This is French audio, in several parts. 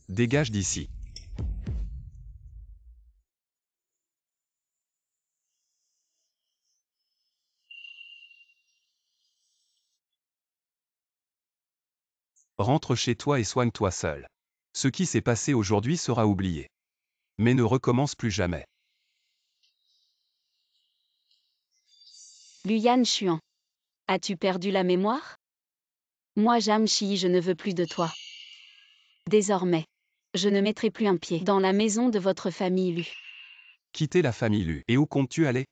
Dégage d'ici. Rentre chez toi et soigne-toi seul. Ce qui s'est passé aujourd'hui sera oublié. Mais ne recommence plus jamais. Luyan Xuan. As-tu perdu la mémoire? Moi Jam Shi, je ne veux plus de toi. Désormais, je ne mettrai plus un pied dans la maison de votre famille Lu. Quitter la famille Lu. Et où comptes-tu aller?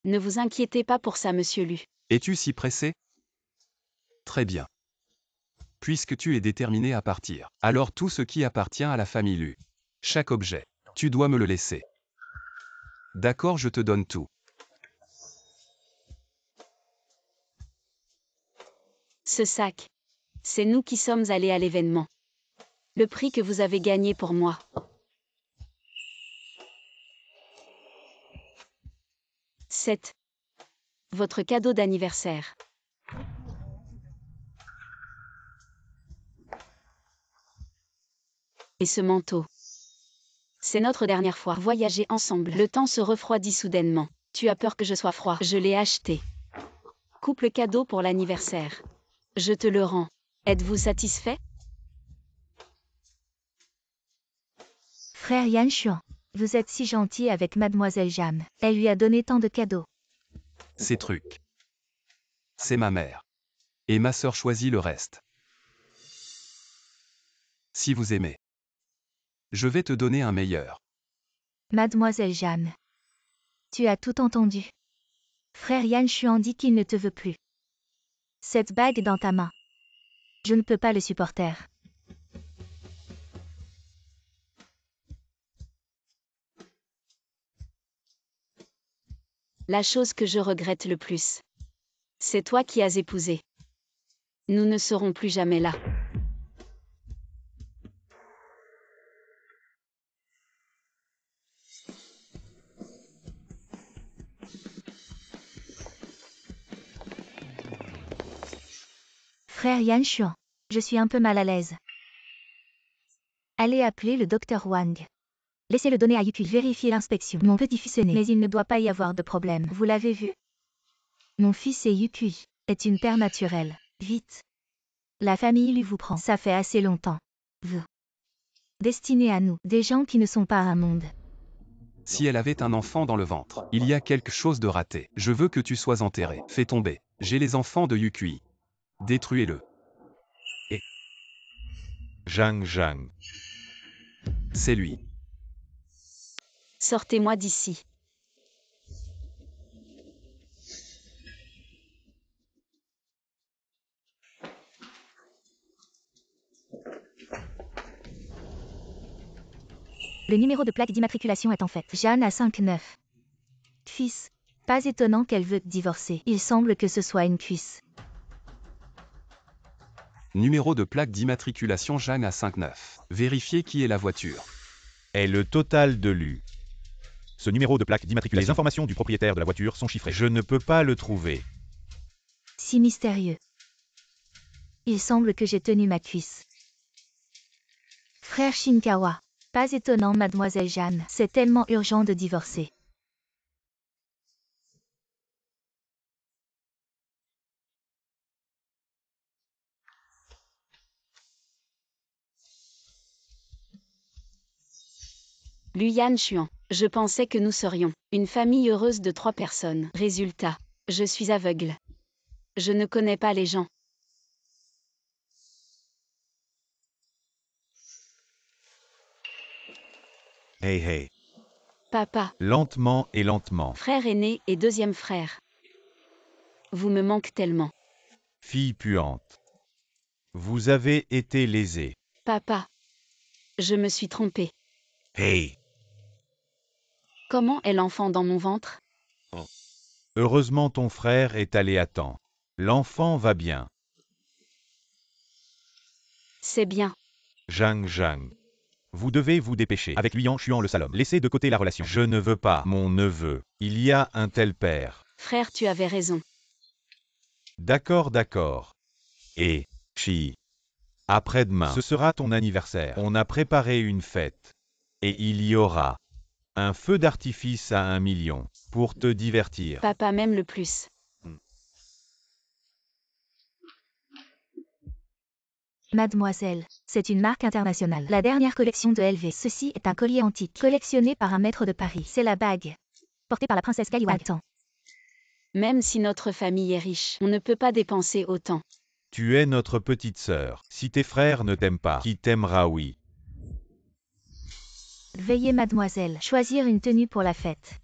Ne vous inquiétez pas pour ça, monsieur Lu. Es-tu si pressé? Très bien. Puisque tu es déterminé à partir, alors tout ce qui appartient à la famille Lu, chaque objet, tu dois me le laisser. D'accord, je te donne tout. Ce sac. C'est nous qui sommes allés à l'événement. Le prix que vous avez gagné pour moi. C'est votre cadeau d'anniversaire. Et ce manteau. C'est notre dernière fois voyager ensemble. Le temps se refroidit soudainement. Tu as peur que je sois froid. Je l'ai acheté. Couple cadeau pour l'anniversaire. Je te le rends. Êtes-vous satisfait? Frère Yan Xuan, vous êtes si gentil avec mademoiselle Jam. Elle lui a donné tant de cadeaux. Ces trucs. C'est ma mère. Et ma sœur choisit le reste. Si vous aimez, je vais te donner un meilleur. Mademoiselle Jam. Tu as tout entendu. Frère Yan Xuan dit qu'il ne te veut plus. Cette bague dans ta main. Je ne peux pas le supporter. La chose que je regrette le plus. C'est toi qui as épousé. Nous ne serons plus jamais là. Frère Yan Xuan, je suis un peu mal à l'aise. Allez appeler le docteur Wang. Laissez-le donner à Yuki vérifier l'inspection. Mon petit-fils est né, mais il ne doit pas y avoir de problème. Vous l'avez vu. Mon fils et Yuki est une paire naturelle. Vite. La famille lui vous prend. Ça fait assez longtemps. Vous. Destiné à nous, des gens qui ne sont pas un monde. Si elle avait un enfant dans le ventre, il y a quelque chose de raté. Je veux que tu sois enterré. Fais tomber. J'ai les enfants de Yukui. Détruis-le. Zhang Zhang. C'est lui. Sortez-moi d'ici. Le numéro de plaque d'immatriculation est en fait Jeanne à 59. Fils. Pas étonnant qu'elle veut divorcer. Il semble que ce soit une cuisse. Numéro de plaque d'immatriculation Jeanne à 59. Vérifiez qui est la voiture. Est le total de Lu. Ce numéro de plaque d'immatriculation. Les informations du propriétaire de la voiture sont chiffrées. Je ne peux pas le trouver. Si mystérieux. Il semble que j'ai tenu ma cuisse. Frère Shinkawa. Pas étonnant, mademoiselle Jeanne. C'est tellement urgent de divorcer. Luyan Xuan. Je pensais que nous serions une famille heureuse de 3 personnes. Résultat, je suis aveugle. Je ne connais pas les gens. Hey hey. Papa, Lentement et lentement. frère aîné et deuxième frère. Vous me manquez tellement. Fille puante. Vous avez été lésée. Papa, je me suis trompée. Hey. Comment est l'enfant dans mon ventre? Heureusement ton frère est allé à temps. L'enfant va bien. C'est bien. Zhang Zhang. Vous devez vous dépêcher. Avec lui en chuant le salom. Laissez de côté la relation. Je ne veux pas. Mon neveu. Il y a un tel père. Frère, tu avais raison. D'accord, d'accord. Et, Chi. Après-demain, ce sera ton anniversaire. On a préparé une fête. Et il y aura un feu d'artifice à 1 million pour te divertir. Papa m'aime le plus. Mademoiselle, c'est une marque internationale. La dernière collection de LV. Ceci est un collier antique, collectionné par un maître de Paris. C'est la bague, portée par la princesse Kaliwang. Attends. Même si notre famille est riche, on ne peut pas dépenser autant. Tu es notre petite sœur. Si tes frères ne t'aiment pas, qui t'aimera, oui. Veuillez, mademoiselle, choisir une tenue pour la fête.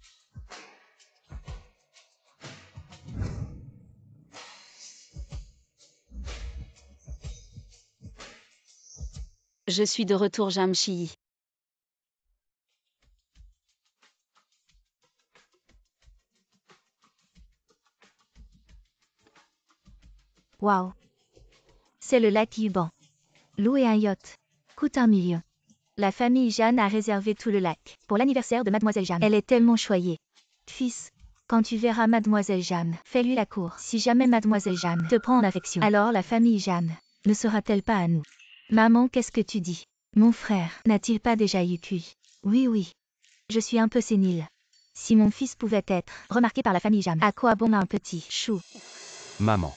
Je suis de retour Jamshii. Waouh. C'est le lac Yuban. Louer un yacht coûte 1 million. La famille Jeanne a réservé tout le lac pour l'anniversaire de mademoiselle Jeanne. Elle est tellement choyée. Fils, quand tu verras mademoiselle Jeanne, fais-lui la cour. Si jamais mademoiselle Jeanne te prend en affection, alors la famille Jeanne ne sera-t-elle pas à nous? Maman, qu'est-ce que tu dis? Mon frère n'a-t-il pas déjà Yukui? Oui, oui. Je suis un peu sénile. Si mon fils pouvait être remarqué par la famille Jeanne, à quoi bon un petit chou? Maman.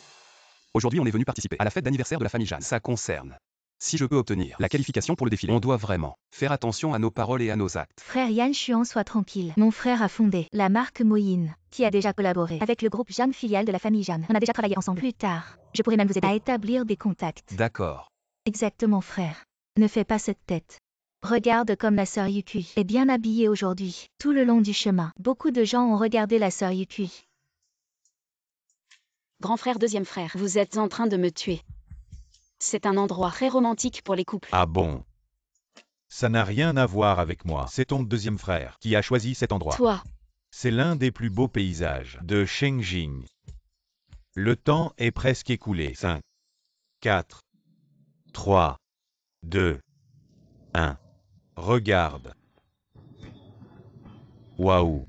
Aujourd'hui, on est venu participer à la fête d'anniversaire de la famille Jeanne. Ça concerne. Si je peux obtenir la qualification pour le défilé, on doit vraiment faire attention à nos paroles et à nos actes. Frère Yan Xuan, sois tranquille. Mon frère a fondé la marque Moyin, qui a déjà collaboré avec le groupe Jeanne filiale de la famille Jeanne. On a déjà travaillé ensemble. Plus tard, je pourrais même vous aider à établir des contacts. D'accord. Exactement, frère. Ne fais pas cette tête. Regarde comme la sœur Yukui est bien habillée aujourd'hui. Tout le long du chemin, beaucoup de gens ont regardé la sœur Yukui. Grand frère, deuxième frère, vous êtes en train de me tuer. C'est un endroit très romantique pour les couples. Ah bon? Ça n'a rien à voir avec moi. C'est ton deuxième frère qui a choisi cet endroit. Toi, C'est l'un des plus beaux paysages de Shengjing. Le temps est presque écoulé. 5, 4, 3, 2, 1. Regarde. Waouh.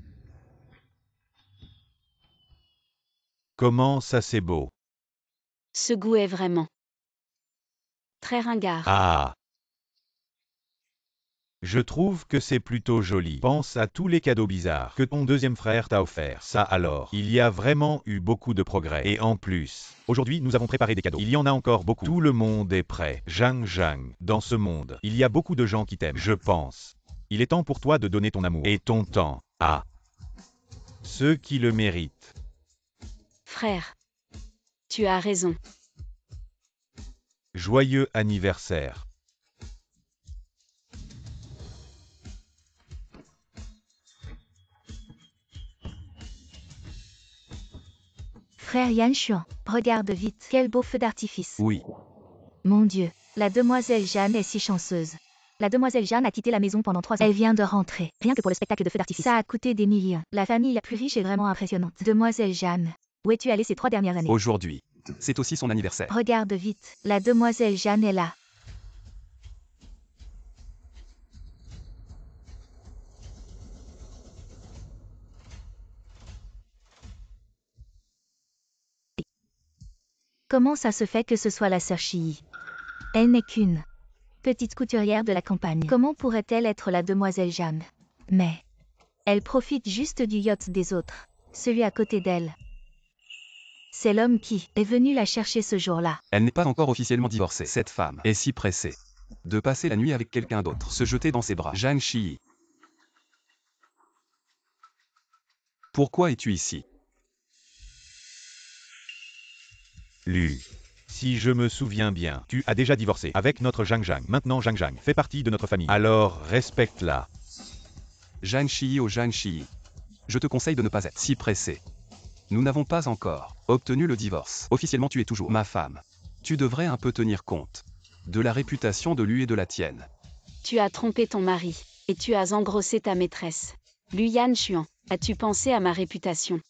Comment ça c'est beau. ce goût est vraiment très ringard. Ah. Je trouve que c'est plutôt joli. Pense à tous les cadeaux bizarres que ton deuxième frère t'a offert. Ça alors, il y a vraiment eu beaucoup de progrès. Et en plus, aujourd'hui nous avons préparé des cadeaux. Il y en a encore beaucoup. Tout le monde est prêt. Zhang, dans ce monde, il y a beaucoup de gens qui t'aiment. Je pense. Il est temps pour toi de donner ton amour et ton temps à ceux qui le méritent. Frère, tu as raison. Joyeux anniversaire. Frère Yan Xuan, regarde vite. Quel beau feu d'artifice. Oui. Mon Dieu, la demoiselle Jeanne est si chanceuse. La demoiselle Jeanne a quitté la maison pendant 3 ans. Elle vient de rentrer. Rien que pour le spectacle de feu d'artifice. Ça a coûté des millions. La famille la plus riche est vraiment impressionnante. Demoiselle Jeanne, où es-tu allée ces 3 dernières années? Aujourd'hui. C'est aussi son anniversaire. Regarde vite. La demoiselle Jeanne est là. Comment ça se fait que ce soit la sœur Chii? Elle n'est qu'une petite couturière de la campagne. Comment pourrait-elle être la demoiselle Jeanne? Mais elle profite juste du yacht des autres, celui à côté d'elle. C'est l'homme qui est venu la chercher ce jour-là. Elle n'est pas encore officiellement divorcée. Cette femme est si pressée de passer la nuit avec quelqu'un d'autre, se jeter dans ses bras. Zhang Shi. Pourquoi es-tu ici? Lu. Si je me souviens bien, tu as déjà divorcé avec notre Zhang. Maintenant Zhang fait partie de notre famille. Alors respecte-la. Zhang Shi au Zhang Shi. Je te conseille de ne pas être si pressé. Nous n'avons pas encore obtenu le divorce. Officiellement tu es toujours ma femme. Tu devrais un peu tenir compte de la réputation de lui et de la tienne. Tu as trompé ton mari, et tu as engrossé ta maîtresse. Yan Xuan, as-tu pensé à ma réputation?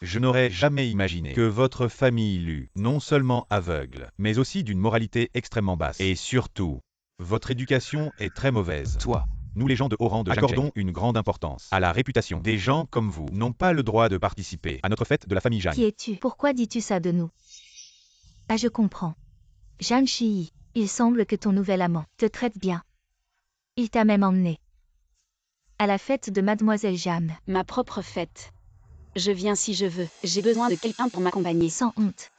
Je n'aurais jamais imaginé que votre famille Lu, non seulement aveugle, mais aussi d'une moralité extrêmement basse. Et surtout, votre éducation est très mauvaise. Toi, Nous les gens de haut rang de accordons une grande importance à la réputation. Des gens comme vous n'ont pas le droit de participer à notre fête de la famille Jeanne. Qui es-tu? Pourquoi dis-tu ça de nous? Ah, je comprends. Zhang Shiyi, il semble que ton nouvel amant te traite bien. Il t'a même emmené à la fête de Mademoiselle Jam. Ma propre fête. Je viens si je veux. J'ai besoin de quelqu'un pour m'accompagner. Sans honte.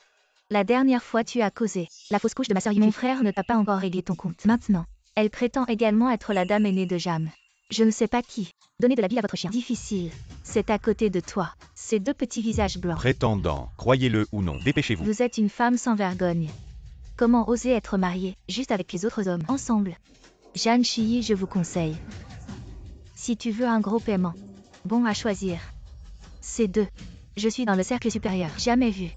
La dernière fois tu as causé la fausse couche de ma sœur Yuki. Mon frère ne t'a pas encore réglé ton compte. Maintenant, elle prétend également être la dame aînée de Jam. Je ne sais pas qui. Donnez de la bile à votre chien. Difficile. C'est à côté de toi. Ces deux petits visages blancs. Prétendant, croyez-le ou non, dépêchez-vous. Vous êtes une femme sans vergogne. Comment oser être mariée, juste avec les autres hommes, ensemble? Zhang Shiyi, je vous conseille. Si tu veux un gros paiement, bon à choisir. Ces deux. Je suis dans le cercle supérieur. Jamais vu.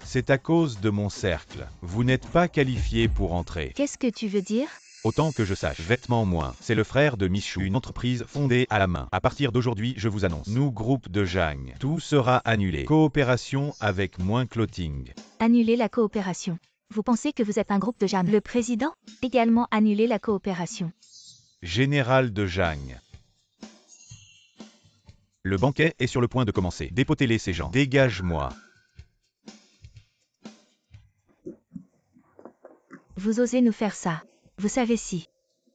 C'est à cause de mon cercle. Vous n'êtes pas qualifié pour entrer. Qu'est-ce que tu veux dire? Autant que je sache, Vêtements Moins, c'est le frère de Miss Chou, une entreprise fondée à la main. À partir d'aujourd'hui, je vous annonce, nous, groupe de Jang, tout sera annulé. Coopération avec Moins Clothing. Annuler la coopération. Vous pensez que vous êtes un groupe de Jam? Le président? Également annuler la coopération. Général de Jang. Le banquet est sur le point de commencer. Dépotez-les ces gens. Dégage-moi. Vous osez nous faire ça? Vous savez si.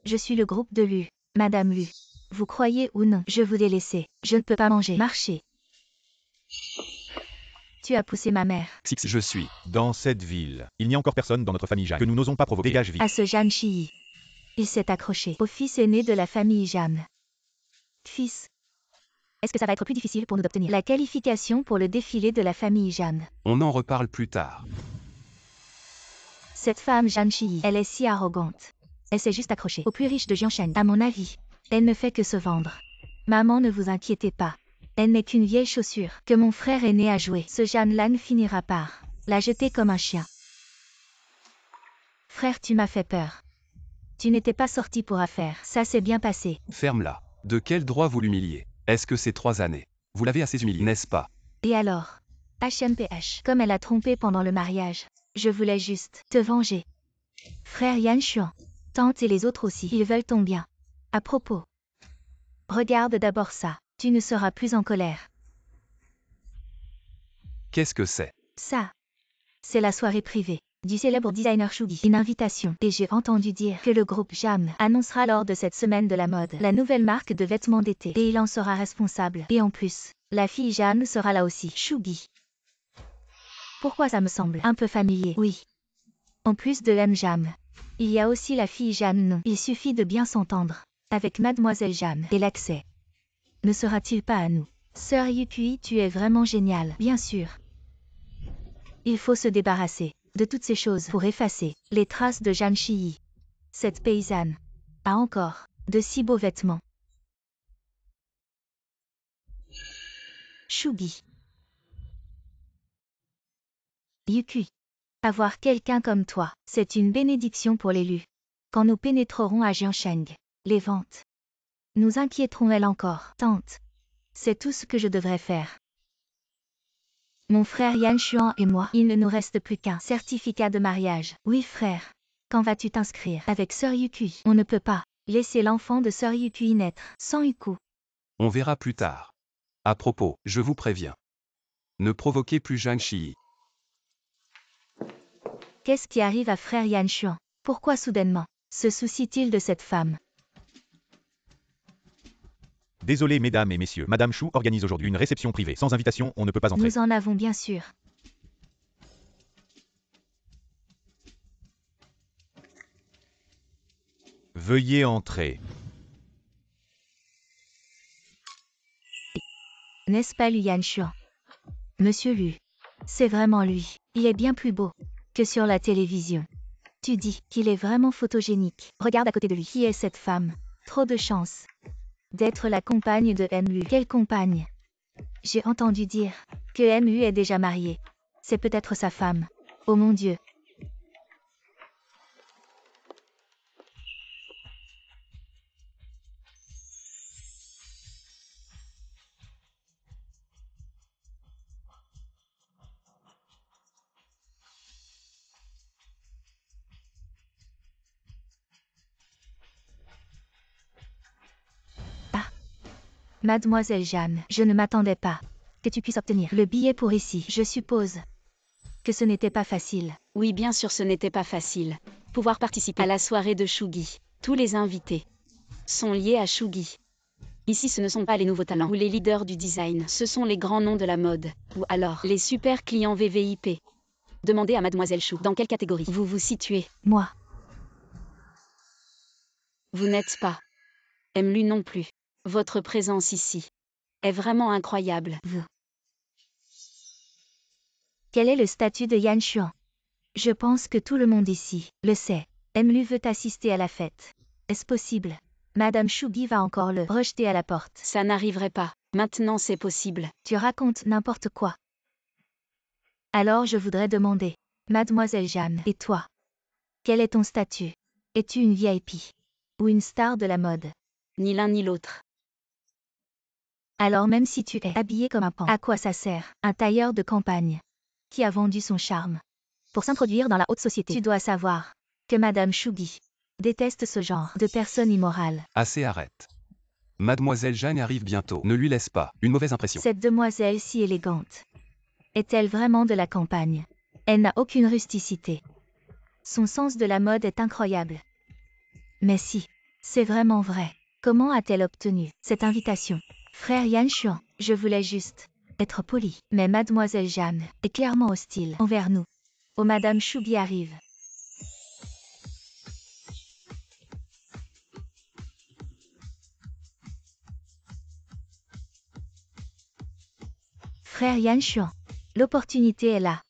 Je suis le groupe de Lu. Madame Lu. Vous croyez ou non? Je vous ai laissé. Je ne peux pas manger. Marcher. Tu as poussé ma mère. Six, je suis. Dans cette ville, il n'y a encore personne dans notre famille Jang que nous n'osons pas provoquer. Dégage vite. À ce Zhang Shiyi. Il s'est accroché au fils aîné de la famille Jam. Fils. Est-ce que ça va être plus difficile pour nous d'obtenir la qualification pour le défilé de la famille Jam? On en reparle plus tard. Cette femme Zhang Shiyi, elle est si arrogante. Elle s'est juste accrochée au plus riche de Jianshan. À mon avis, elle ne fait que se vendre. Maman, ne vous inquiétez pas. Elle n'est qu'une vieille chaussure que mon frère aîné a jouée. Ce Janlan finira par la jeter comme un chien. Frère, tu m'as fait peur. Tu n'étais pas sorti pour affaire. Ça s'est bien passé. Ferme-la. De quel droit vous l'humiliez? Est-ce que ces 3 années, vous l'avez assez humilié, n'est-ce pas? Et alors? HMPH. Comme elle a trompé pendant le mariage. Je voulais juste te venger. Frère Yan Xuan. Tante et les autres aussi. Ils veulent ton bien. À propos. Regarde d'abord ça. Tu ne seras plus en colère. Qu'est-ce que c'est? Ça. C'est la soirée privée du célèbre designer Shugi. Une invitation. Et j'ai entendu dire que le groupe Jam annoncera lors de cette semaine de la mode la nouvelle marque de vêtements d'été. Et il en sera responsable. Et en plus, la fille Jam sera là aussi. Shugi. Pourquoi ça me semble un peu familier? Oui. En plus de M. Jam, il y a aussi la fille Jam. Non. Il suffit de bien s'entendre avec Mademoiselle Jam. Et l'accès ne sera-t-il pas à nous? Sœur Yukui, tu es vraiment géniale. Bien sûr. Il faut se débarrasser de toutes ces choses pour effacer les traces de Zhang Shiyi. Cette paysanne a encore de si beaux vêtements. Shugi. Yukui. Avoir quelqu'un comme toi, c'est une bénédiction pour l'élu. Quand nous pénétrerons à Jiansheng, les ventes nous inquiéteront-elles encore? Tante. C'est tout ce que je devrais faire. Mon frère Yan Xuan et moi, il ne nous reste plus qu'un certificat de mariage. Oui frère. Quand vas-tu t'inscrire avec Sœur Yukui? On ne peut pas laisser l'enfant de Sœur Yukui naître sans Yuku. On verra plus tard. À propos, je vous préviens. Ne provoquez plus Zhang Shiyi. Qu'est-ce qui arrive à frère Yan Xuan? Pourquoi soudainement se soucie-t-il de cette femme? Désolé mesdames et messieurs, Madame Chou organise aujourd'hui une réception privée. Sans invitation, on ne peut pas entrer. Nous en avons bien sûr. Veuillez entrer. N'est-ce pas Lu Yan Xuan? Monsieur Lu. C'est vraiment lui. Il est bien plus beau que sur la télévision. Tu dis qu'il est vraiment photogénique. Regarde à côté de lui. Qui est cette femme? Trop de chance d'être la compagne de MU. Quelle compagne? J'ai entendu dire que MU est déjà mariée. C'est peut-être sa femme. Oh mon Dieu. Mademoiselle Jeanne, je ne m'attendais pas que tu puisses obtenir le billet pour ici, je suppose. que ce n'était pas facile. Oui, bien sûr, ce n'était pas facile. Pouvoir participer à la soirée de Shugi. Tous les invités sont liés à Shugi. Ici, ce ne sont pas les nouveaux talents ou les leaders du design, ce sont les grands noms de la mode. Ou alors, les super clients VVIP. Demandez à Mademoiselle Chou, dans quelle catégorie vous vous situez? Moi. Vous n'êtes pas. Emlu non plus. Votre présence ici est vraiment incroyable. Vous. Quel est le statut de Yan Xuan? Je pense que tout le monde ici le sait. Emlu veut assister à la fête. Est-ce possible? Madame Shugi va encore le rejeter à la porte. Ça n'arriverait pas. Maintenant c'est possible. Tu racontes n'importe quoi. Alors je voudrais demander, Mademoiselle Jeanne, et toi? Quel est ton statut? Es-tu une VIP? Ou une star de la mode? Ni l'un ni l'autre. Alors même si tu es habillée comme un pan, à quoi ça sert? Un tailleur de campagne qui a vendu son charme pour s'introduire dans la haute société. Tu dois savoir que Madame Shugi déteste ce genre de personnes immorales. Assez, arrête. Mademoiselle Jeanne arrive bientôt. Ne lui laisse pas une mauvaise impression. Cette demoiselle si élégante est-elle vraiment de la campagne? Elle n'a aucune rusticité. Son sens de la mode est incroyable. Mais si, c'est vraiment vrai. Comment a-t-elle obtenu cette invitation? Frère Yan Xuan, je voulais juste être poli. Mais Mademoiselle Jeanne est clairement hostile envers nous. Oh, Madame Shugi arrive. Frère Yan Xuan, l'opportunité est là.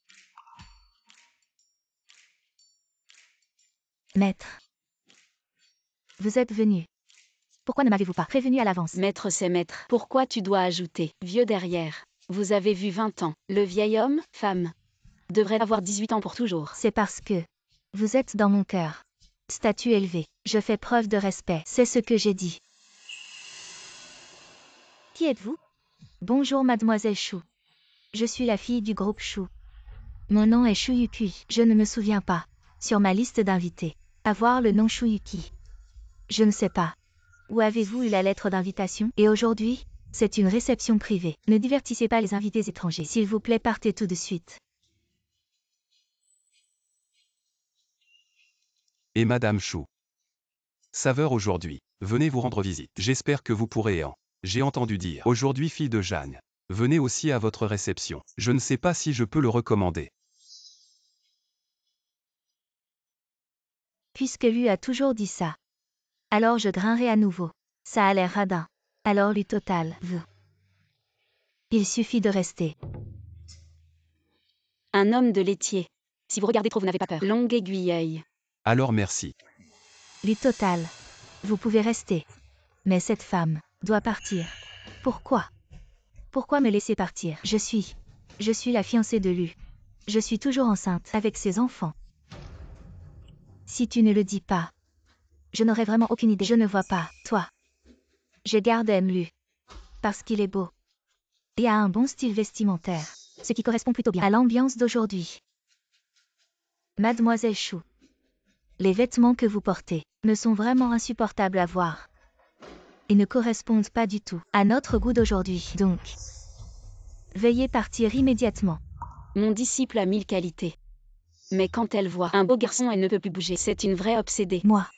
Maître, vous êtes venu. Pourquoi ne m'avez-vous pas prévenu à l'avance? Maître, c'est maître. Pourquoi tu dois ajouter vieux derrière? Vous avez vu 20 ans. Le vieil homme, femme, devrait avoir 18 ans pour toujours. C'est parce que vous êtes dans mon cœur. Statut élevé. Je fais preuve de respect. C'est ce que j'ai dit. Qui êtes-vous? Bonjour Mademoiselle Chou. Je suis la fille du groupe Chou. Mon nom est Shuyuki. Je ne me souviens pas, sur ma liste d'invités, avoir le nom Shuyuki. Je ne sais pas. Où avez-vous eu la lettre d'invitation? Et aujourd'hui, c'est une réception privée. Ne divertissez pas les invités étrangers. S'il vous plaît, partez tout de suite. Et Madame Chou. Saveur aujourd'hui. Venez vous rendre visite. J'espère que vous pourrez en. J'ai entendu dire. Aujourd'hui, fille de Jeanne. Venez aussi à votre réception. Je ne sais pas si je peux le recommander. Puisque lui a toujours dit ça. Alors je grincerai à nouveau. Ça a l'air radin. Alors lui total, vous. Il suffit de rester. Un homme de laitier. Si vous regardez trop, vous n'avez pas peur. Longue aiguille. Alors merci. Lui total. Vous pouvez rester. Mais cette femme doit partir. Pourquoi? Pourquoi me laisser partir? Je suis la fiancée de Lu. Je suis toujours enceinte avec ses enfants. Si tu ne le dis pas, je n'aurai vraiment aucune idée. Je ne vois pas, toi. Je garde Lu. Parce qu'il est beau. Et a un bon style vestimentaire. Ce qui correspond plutôt bien à l'ambiance d'aujourd'hui. Mademoiselle Chou. Les vêtements que vous portez ne sont vraiment insupportables à voir. Et ne correspondent pas du tout à notre goût d'aujourd'hui. Donc, veuillez partir immédiatement. Mon disciple a 1000 qualités. Mais quand elle voit un beau garçon, elle ne peut plus bouger. C'est une vraie obsédée. Moi.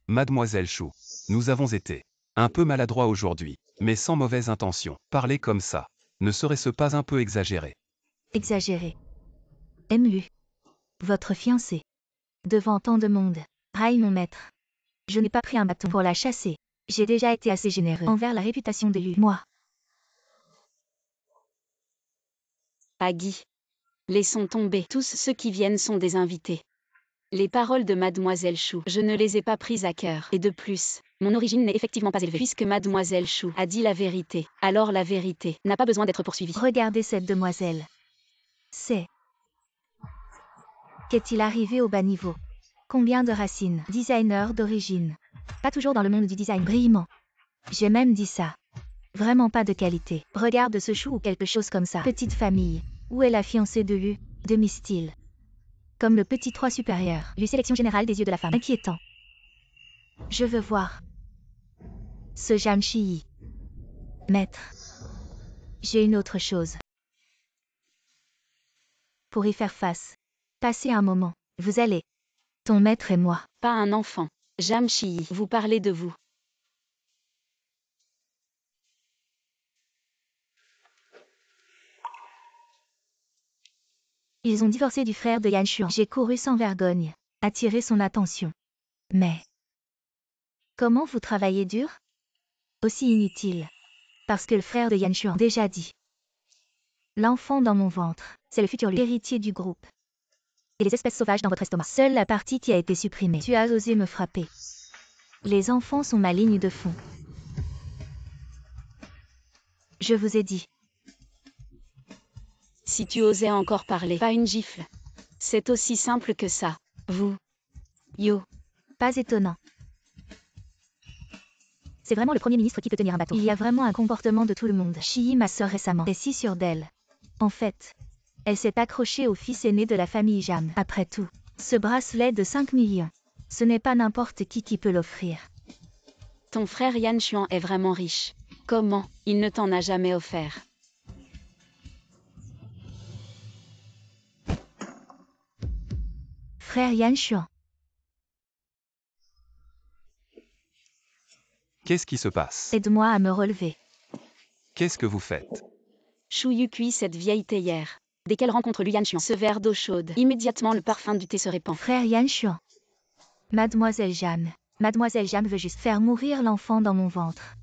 Mademoiselle Chou. Nous avons été un peu maladroits aujourd'hui, mais sans mauvaise intention. Parler comme ça, ne serait-ce pas un peu exagéré? Exagéré. Emlu. Votre fiancée. Devant tant de monde. Raille mon maître. Je n'ai pas pris un bâton pour la chasser. J'ai déjà été assez généreux envers la réputation de Lu. Moi. Agui. Laissons tomber. Tous ceux qui viennent sont des invités. Les paroles de Mademoiselle Chou, je ne les ai pas prises à cœur. Et de plus, mon origine n'est effectivement pas élevée. Puisque Mademoiselle Chou a dit la vérité, alors la vérité n'a pas besoin d'être poursuivie. Regardez cette demoiselle. C'est. Qu'est-il arrivé au bas niveau? Combien de racines? Designer d'origine. Pas toujours dans le monde du design brillant. J'ai même dit ça. Vraiment pas de qualité. Regarde ce chou ou quelque chose comme ça. Petite famille. Où est la fiancée de Lu? Demi-style. Comme le petit 3 supérieur. Lu sélection générale des yeux de la femme. Inquiétant. Je veux voir. Ce Jamshi. Maître. J'ai une autre chose. Pour y faire face. Passez un moment. Vous allez. Ton maître et moi. Pas un enfant. Jamshi, vous parlez de vous. Ils ont divorcé du frère de Yan Xuan. J'ai couru sans vergogne. Attirer son attention. Mais. Comment vous travaillez dur? Aussi inutile. Parce que le frère de Yan Xuan a déjà dit. L'enfant dans mon ventre, c'est le futur héritier du groupe. Et les espèces sauvages dans votre estomac. Seule la partie qui a été supprimée. Tu as osé me frapper. Les enfants sont ma ligne de fond. Je vous ai dit. Si tu osais encore parler, pas une gifle. C'est aussi simple que ça. Vous. Yo. Pas étonnant. C'est vraiment le Premier ministre qui peut tenir un bateau. Il y a vraiment un comportement de tout le monde. Shi, ma sœur récemment, est si sûre d'elle. En fait, elle s'est accrochée au fils aîné de la famille Jam. Après tout, ce bracelet de 5 millions, ce n'est pas n'importe qui peut l'offrir. Ton frère Yan Xuan est vraiment riche. Comment? Il ne t'en a jamais offert. Frère Yan Xuan. Qu'est-ce qui se passe? Aide-moi à me relever. Qu'est-ce que vous faites? Shu Yu cuit cette vieille théière. Dès qu'elle rencontre Lu Yan Xuan, ce verre d'eau chaude, immédiatement le parfum du thé se répand. Frère Yan Xuan. Mademoiselle Jam. Mademoiselle Jam veut juste faire mourir l'enfant dans mon ventre.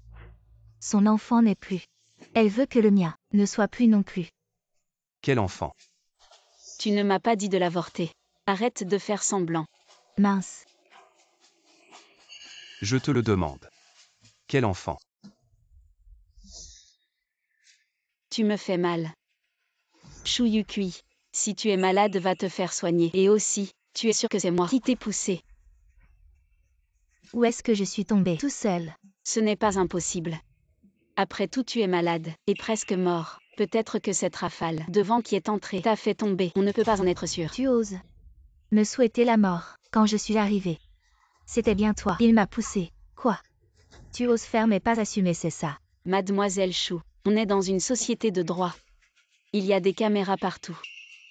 Son enfant n'est plus. Elle veut que le mien ne soit plus non plus. Quel enfant? Tu ne m'as pas dit de l'avorter. Arrête de faire semblant. Mince. Je te le demande. Quel enfant? Tu me fais mal. Shu Yu Kui, si tu es malade, va te faire soigner. Et aussi, tu es sûr que c'est moi qui t'ai poussé. Où est-ce que je suis tombée? Tout seul. Ce n'est pas impossible. Après tout, tu es malade, et presque mort. Peut-être que cette rafale de vent qui est entrée t'a fait tomber. On ne peut pas en être sûr. Tu oses me souhaiter la mort quand je suis arrivée. C'était bien toi. Il m'a poussé. Quoi? Tu oses faire mais pas assumer, c'est ça. Mademoiselle Shu, on est dans une société de droit. Il y a des caméras partout.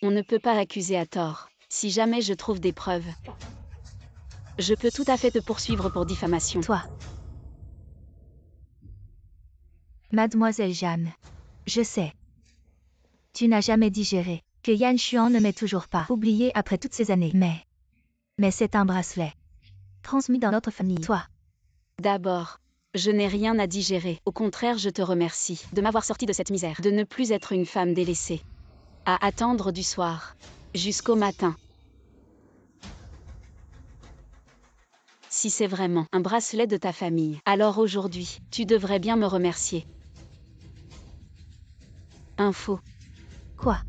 On ne peut pas accuser à tort. Si jamais je trouve des preuves, je peux tout à fait te poursuivre pour diffamation. Toi. Mademoiselle Jam. Je sais. Tu n'as jamais digéré que Yan Xuan ne m'ait toujours pas oublié après toutes ces années. Mais c'est un bracelet. Transmis dans notre famille. Toi. D'abord, je n'ai rien à digérer. Au contraire, je te remercie de m'avoir sorti de cette misère, de ne plus être une femme délaissée. À attendre du soir jusqu'au matin. Si c'est vraiment un bracelet de ta famille, alors aujourd'hui, tu devrais bien me remercier. Info. Quoi?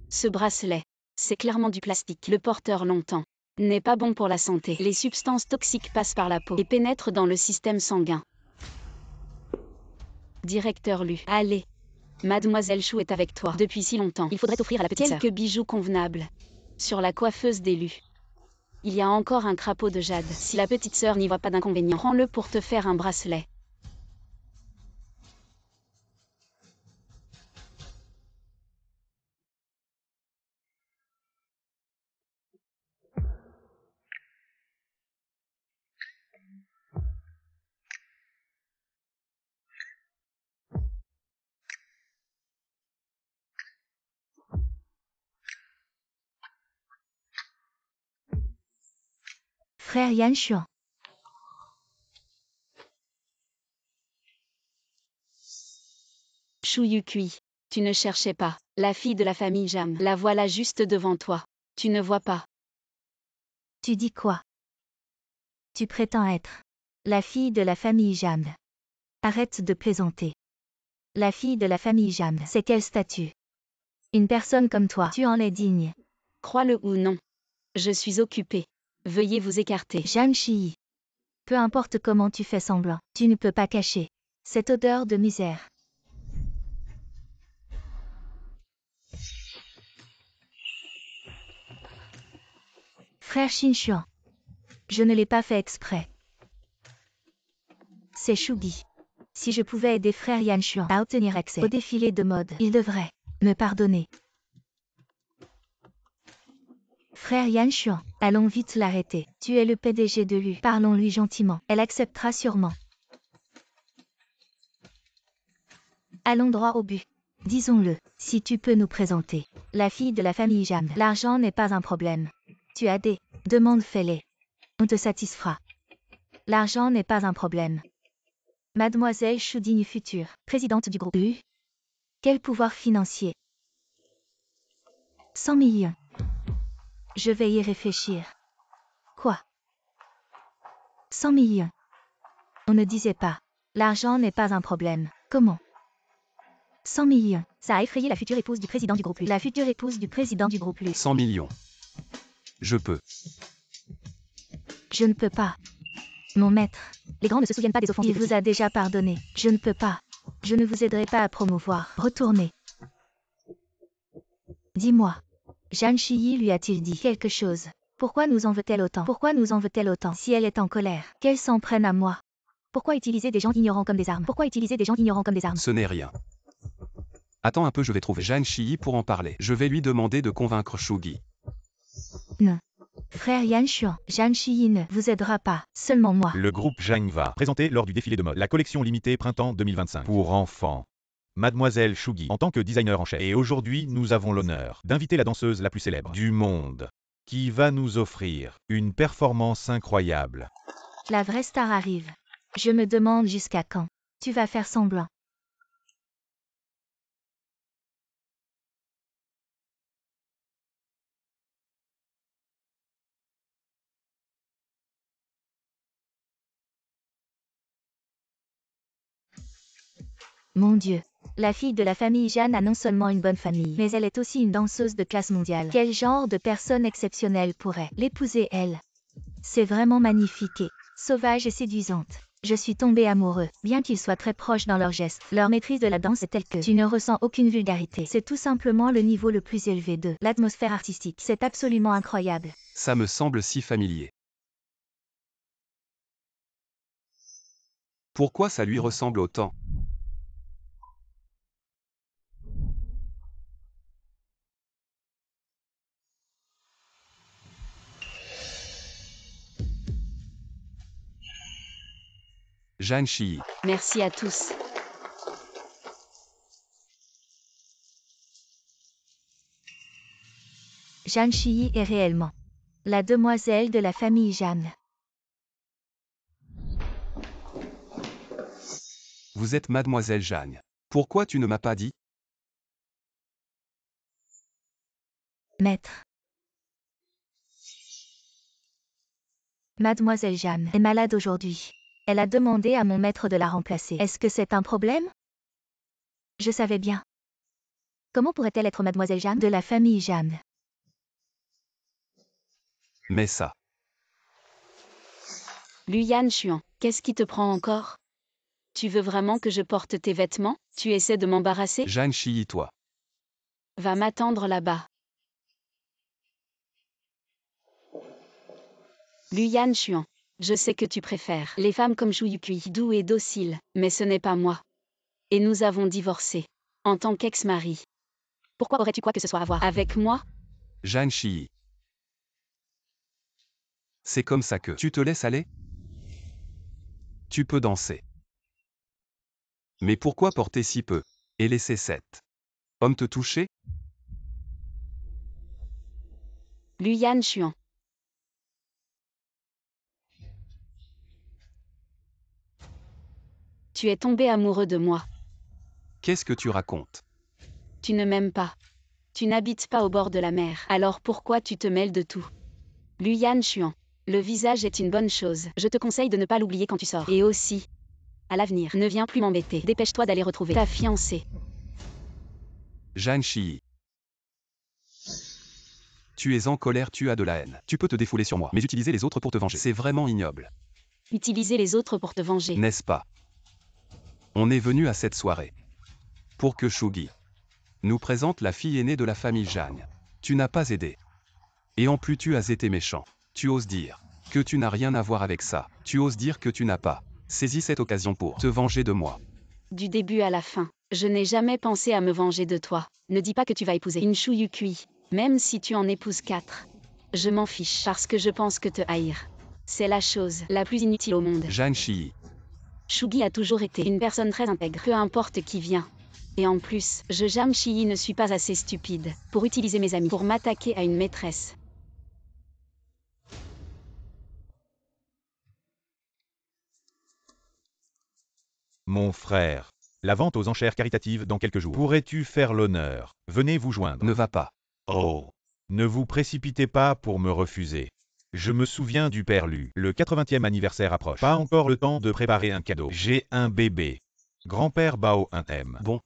Ce bracelet, c'est clairement du plastique. Le porteur longtemps n'est pas bon pour la santé. Les substances toxiques passent par la peau et pénètrent dans le système sanguin. Directeur Lu. Allez. Mademoiselle Shu est avec toi depuis si longtemps. Il faudrait offrir à la petite sœur quelques bijoux convenables. Sur la coiffeuse d'Elu. Il y a encore un crapaud de jade. Si la petite sœur n'y voit pas d'inconvénient, prends-le pour te faire un bracelet. Frère Yan Xuan. Shu Yu Kui. Tu ne cherchais pas la fille de la famille Jam. La voilà juste devant toi. Tu ne vois pas. Tu dis quoi? Tu prétends être la fille de la famille Jam. Arrête de plaisanter. La fille de la famille Jam, c'est quel statut? Une personne comme toi, tu en es digne. Crois-le ou non. Je suis occupée. Veuillez vous écarter. Jam Shi. Peu importe comment tu fais semblant, tu ne peux pas cacher cette odeur de misère. Frère Xin Xuan. Je ne l'ai pas fait exprès. C'est Shugi. Si je pouvais aider frère Yan Xuan à obtenir accès au défilé de mode, il devrait me pardonner. Frère Yan Xuan, allons vite l'arrêter. Tu es le PDG de Lu. Parlons-lui gentiment. Elle acceptera sûrement. Allons droit au but. Disons-le, si tu peux nous présenter. La fille de la famille Jeanne. L'argent n'est pas un problème. Tu as des demandes, fais-les. On te satisfera. L'argent n'est pas un problème. Mademoiselle Choudine future, présidente du groupe. Quel pouvoir financier? 100 millions. Je vais y réfléchir. Quoi? 100 millions. On ne disait pas. L'argent n'est pas un problème. Comment? 100 millions. Ça a effrayé la future épouse du président du groupe Lu. La future épouse du président du groupe Lu. 100 millions. Je peux. Je ne peux pas. Mon maître. Les grands ne se souviennent pas des offenses. Il vous a déjà pardonné. Je ne peux pas. Je ne vous aiderai pas à promouvoir. Retournez. Dis-moi. Zhang Shiyi lui a-t-il dit quelque chose? Pourquoi nous en veut-elle autant? Pourquoi nous en veut-elle autant? Si elle est en colère, qu'elle s'en prenne à moi. Pourquoi utiliser des gens ignorants comme des armes? Pourquoi utiliser des gens ignorants comme des armes? Ce n'est rien. Attends un peu, je vais trouver Zhang Shiyi pour en parler. Je vais lui demander de convaincre Shugi. Non. Frère Yan Xuan, Zhang Shiyi ne vous aidera pas, seulement moi. Le groupe Zhang va présenter lors du défilé de mode la collection limitée printemps 2025 pour enfants. Mademoiselle Shugi en tant que designer en chef. Et aujourd'hui, nous avons l'honneur d'inviter la danseuse la plus célèbre du monde, qui va nous offrir une performance incroyable. La vraie star arrive. Je me demande jusqu'à quand. Tu vas faire semblant. Mon Dieu. La fille de la famille Jeanne a non seulement une bonne famille, mais elle est aussi une danseuse de classe mondiale. Quel genre de personne exceptionnelle pourrait l'épouser, elle? C'est vraiment magnifique et sauvage et séduisante. Je suis tombée amoureux, bien qu'ils soient très proches dans leurs gestes. Leur maîtrise de la danse est telle que tu ne ressens aucune vulgarité. C'est tout simplement le niveau le plus élevé de l'atmosphère artistique. C'est absolument incroyable. Ça me semble si familier. Pourquoi ça lui ressemble autant? Zhang Shiyi. Merci à tous. Zhang Shiyi est réellement la demoiselle de la famille Jeanne. Vous êtes Mademoiselle Jeanne. Pourquoi tu ne m'as pas dit? Maître. Mademoiselle Jeanne est malade aujourd'hui. Elle a demandé à mon maître de la remplacer. Est-ce que c'est un problème? Je savais bien. Comment pourrait-elle être Mademoiselle Jeanne de la famille Jeanne? Mais ça. Lu Yan Xuan, qu'est-ce qui te prend encore? Tu veux vraiment que je porte tes vêtements? Tu essaies de m'embarrasser? Zhang Shiyi, toi. Va m'attendre là-bas. Lu Yan Xuan, je sais que tu préfères les femmes comme Zhu Yukui, doux et docile, mais ce n'est pas moi. Et nous avons divorcé. En tant qu'ex-mari. Pourquoi aurais-tu quoi que ce soit à voir avec moi? Zhang Shiyi. C'est comme ça que tu te laisses aller? Tu peux danser. Mais pourquoi porter si peu et laisser cet homme te toucher? Lu Yan Xuan. Tu es tombé amoureux de moi. Qu'est-ce que tu racontes? Tu ne m'aimes pas. Tu n'habites pas au bord de la mer. Alors pourquoi tu te mêles de tout? Lu Yan Xuan. Le visage est une bonne chose. Je te conseille de ne pas l'oublier quand tu sors. Et aussi, à l'avenir, ne viens plus m'embêter. Dépêche-toi d'aller retrouver ta fiancée. Zhang Shiyi. Tu es en colère, tu as de la haine. Tu peux te défouler sur moi, mais utiliser les autres pour te venger. C'est vraiment ignoble. Utiliser les autres pour te venger. N'est-ce pas? On est venu à cette soirée pour que Shugi nous présente la fille aînée de la famille Jeanne. Tu n'as pas aidé. Et en plus tu as été méchant. Tu oses dire que tu n'as rien à voir avec ça. Tu oses dire que tu n'as pas saisi cette occasion pour te venger de moi. Du début à la fin, je n'ai jamais pensé à me venger de toi. Ne dis pas que tu vas épouser une Zhu Yukui, même si tu en épouses 4. Je m'en fiche parce que je pense que te haïr, c'est la chose la plus inutile au monde. Zhang Shi. Shugi a toujours été une personne très intègre, peu importe qui vient. Et en plus, je Zhang Shi ne suis pas assez stupide pour utiliser mes amis pour m'attaquer à une maîtresse. Mon frère. La vente aux enchères caritatives dans quelques jours. Pourrais-tu faire l'honneur? Venez vous joindre. Ne va pas. Oh. Ne vous précipitez pas pour me refuser. Je me souviens du père Lu. Le 80e anniversaire approche. Pas encore le temps de préparer un cadeau. J'ai un bébé. Grand-père Bao 1M. Bon.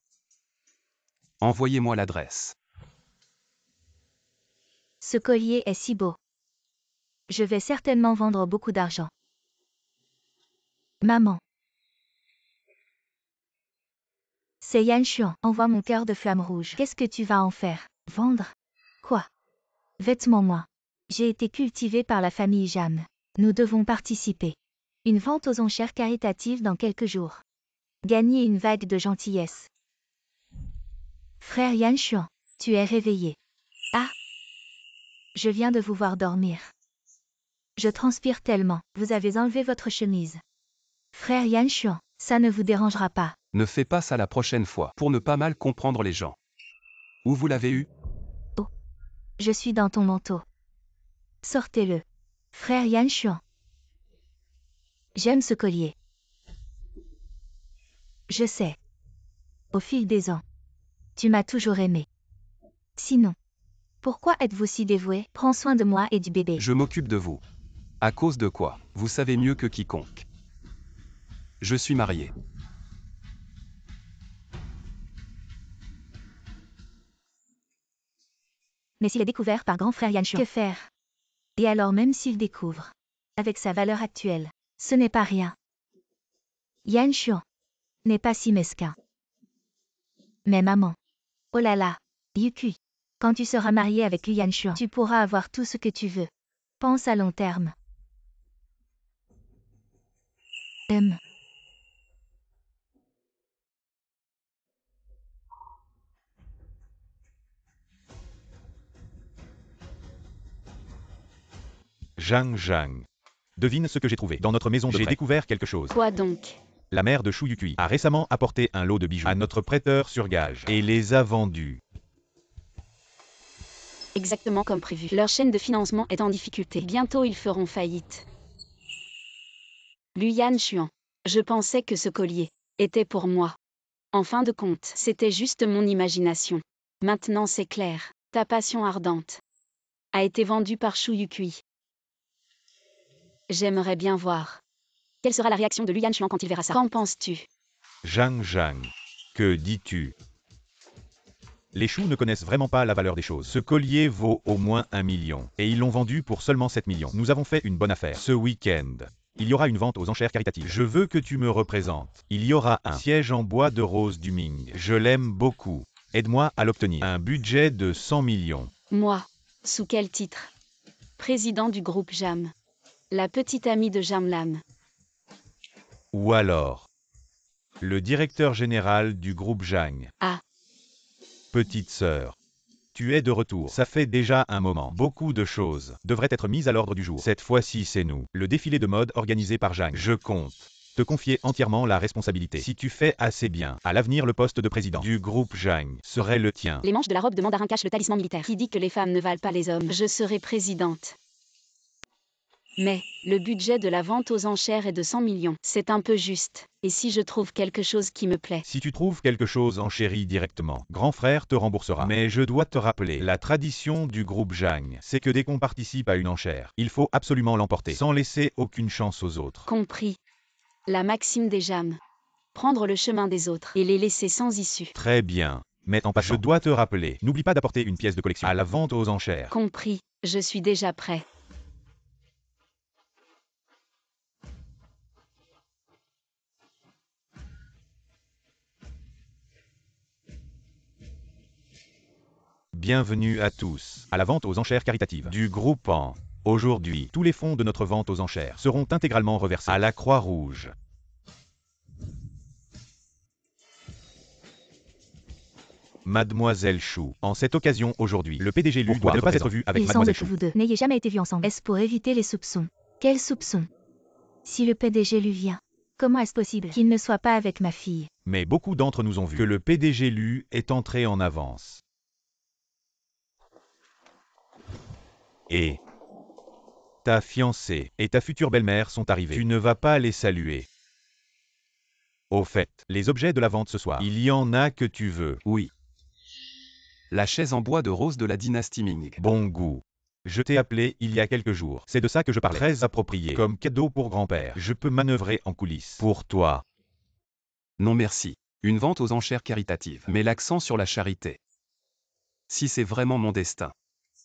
Envoyez-moi l'adresse. Ce collier est si beau. Je vais certainement vendre beaucoup d'argent. Maman. C'est Yan Xuan. Envoie mon cœur de flamme rouge. Qu'est-ce que tu vas en faire? Vendre? Quoi? Vêtements moi. J'ai été cultivée par la famille Jam. Nous devons participer. Une vente aux enchères caritatives dans quelques jours. Gagner une vague de gentillesse. Frère Yan Xuan, tu es réveillé. Ah! Je viens de vous voir dormir. Je transpire tellement. Vous avez enlevé votre chemise. Frère Yan Xuan, ça ne vous dérangera pas. Ne fais pas ça la prochaine fois, pour ne pas mal comprendre les gens. Où vous l'avez eu? Je suis dans ton manteau. Sortez-le. Frère Yan Xuan. J'aime ce collier. Je sais. Au fil des ans. Tu m'as toujours aimé. Sinon, pourquoi êtes-vous si dévoué? Prends soin de moi et du bébé. Je m'occupe de vous. À cause de quoi? Vous savez mieux que quiconque. Je suis marié. Mais s'il est découvert par grand frère Yan Xuan, que faire? Et alors même s'il découvre, avec sa valeur actuelle, ce n'est pas rien. Yan Xuan n'est pas si mesquin. Mais maman. Oh là là, Yuki. Quand tu seras marié avec Yan Xuan, tu pourras avoir tout ce que tu veux. Pense à long terme. Zhang. Devine ce que j'ai trouvé. Dans notre maison de prêt. J'ai découvert quelque chose. Quoi donc? La mère de Shu Yukui a récemment apporté un lot de bijoux à notre prêteur sur gage et les a vendus. Exactement comme prévu. Leur chaîne de financement est en difficulté. Bientôt ils feront faillite. Lu Yan Xuan. Je pensais que ce collier était pour moi. En fin de compte, c'était juste mon imagination. Maintenant c'est clair. Ta passion ardente a été vendue par Shu Yukui. J'aimerais bien voir. Quelle sera la réaction de Lu Yan Xuan quand il verra ça? Qu'en penses-tu? Zhang. Que dis-tu? Les choux ne connaissent vraiment pas la valeur des choses. Ce collier vaut au moins 1 million. Et ils l'ont vendu pour seulement 7 millions. Nous avons fait une bonne affaire. Ce week-end, il y aura une vente aux enchères caritatives. Je veux que tu me représentes. Il y aura un siège en bois de rose du Ming. Je l'aime beaucoup. Aide-moi à l'obtenir. Un budget de 100 millions. Moi. Sous quel titre? Président du groupe Jam. La petite amie de Jam Lam. Ou alors, le directeur général du groupe Zhang. Ah. Petite sœur. Tu es de retour. Ça fait déjà un moment. Beaucoup de choses devraient être mises à l'ordre du jour. Cette fois-ci, c'est nous. Le défilé de mode organisé par Zhang. Je compte te confier entièrement la responsabilité. Si tu fais assez bien, à l'avenir, le poste de président du groupe Zhang serait le tien. Les manches de la robe de mandarin cachent le talisman militaire qui dit que les femmes ne valent pas les hommes. Je serai présidente. Mais, le budget de la vente aux enchères est de 100 millions. C'est un peu juste. Et si je trouve quelque chose qui me plaît? Si tu trouves quelque chose en chérie directement, grand frère te remboursera. Mais je dois te rappeler, la tradition du groupe Zhang, c'est que dès qu'on participe à une enchère, il faut absolument l'emporter, sans laisser aucune chance aux autres. Compris. La maxime des Jam. Prendre le chemin des autres et les laisser sans issue. Très bien. Mais en passant, je dois te rappeler, n'oublie pas d'apporter une pièce de collection à la vente aux enchères. Compris. Je suis déjà prêt. Bienvenue à tous à la vente aux enchères caritatives du groupe En. Aujourd'hui, tous les fonds de notre vente aux enchères seront intégralement reversés à la Croix-Rouge. Mademoiselle Chou, en cette occasion aujourd'hui, le PDG Lu doit ne pas être vu avec Il semble Mademoiselle que Chou. vous deux n'ayez jamais été vus ensemble. Est-ce pour éviter les soupçons? Quels soupçons? Si le PDG Lu vient, comment est-ce possible qu'il ne soit pas avec ma fille? Mais beaucoup d'entre nous ont vu que le PDG Lu est entré en avance. Et ta fiancée et ta future belle-mère sont arrivés. Tu ne vas pas les saluer. Au fait, les objets de la vente ce soir, il y en a que tu veux. Oui. La chaise en bois de rose de la dynastie Ming. Bon goût. Je t'ai appelé il y a quelques jours. C'est de ça que je parlais. Très approprié. Comme cadeau pour grand-père. Je peux manœuvrer en coulisses. Pour toi. Non merci. Une vente aux enchères caritatives. Mets l'accent sur la charité. Si c'est vraiment mon destin,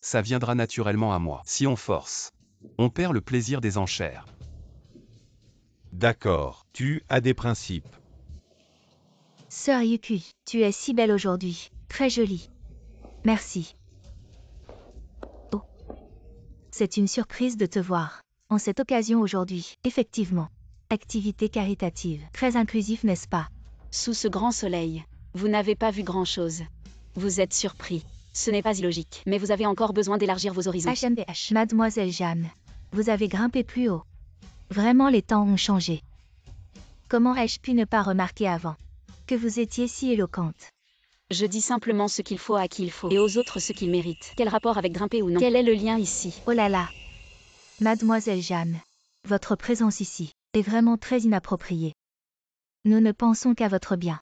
ça viendra naturellement à moi. Si on force, on perd le plaisir des enchères. D'accord. Tu as des principes. Sœur Yuki, tu es si belle aujourd'hui. Très jolie. Merci. Oh. C'est une surprise de te voir. En cette occasion aujourd'hui, effectivement. Activité caritative. Très inclusif, n'est-ce pas? Sous ce grand soleil, vous n'avez pas vu grand-chose. Vous êtes surpris. Ce n'est pas illogique, mais vous avez encore besoin d'élargir vos horizons. HMDH. Mademoiselle Jeanne, vous avez grimpé plus haut. Vraiment les temps ont changé. Comment ai-je pu ne pas remarquer avant que vous étiez si éloquente? Je dis simplement ce qu'il faut à qui il faut, et aux autres ce qu'ils méritent. Quel rapport avec grimper ou non? Quel est le lien ici? Oh là là. Mademoiselle Jeanne, votre présence ici est vraiment très inappropriée. Nous ne pensons qu'à votre bien.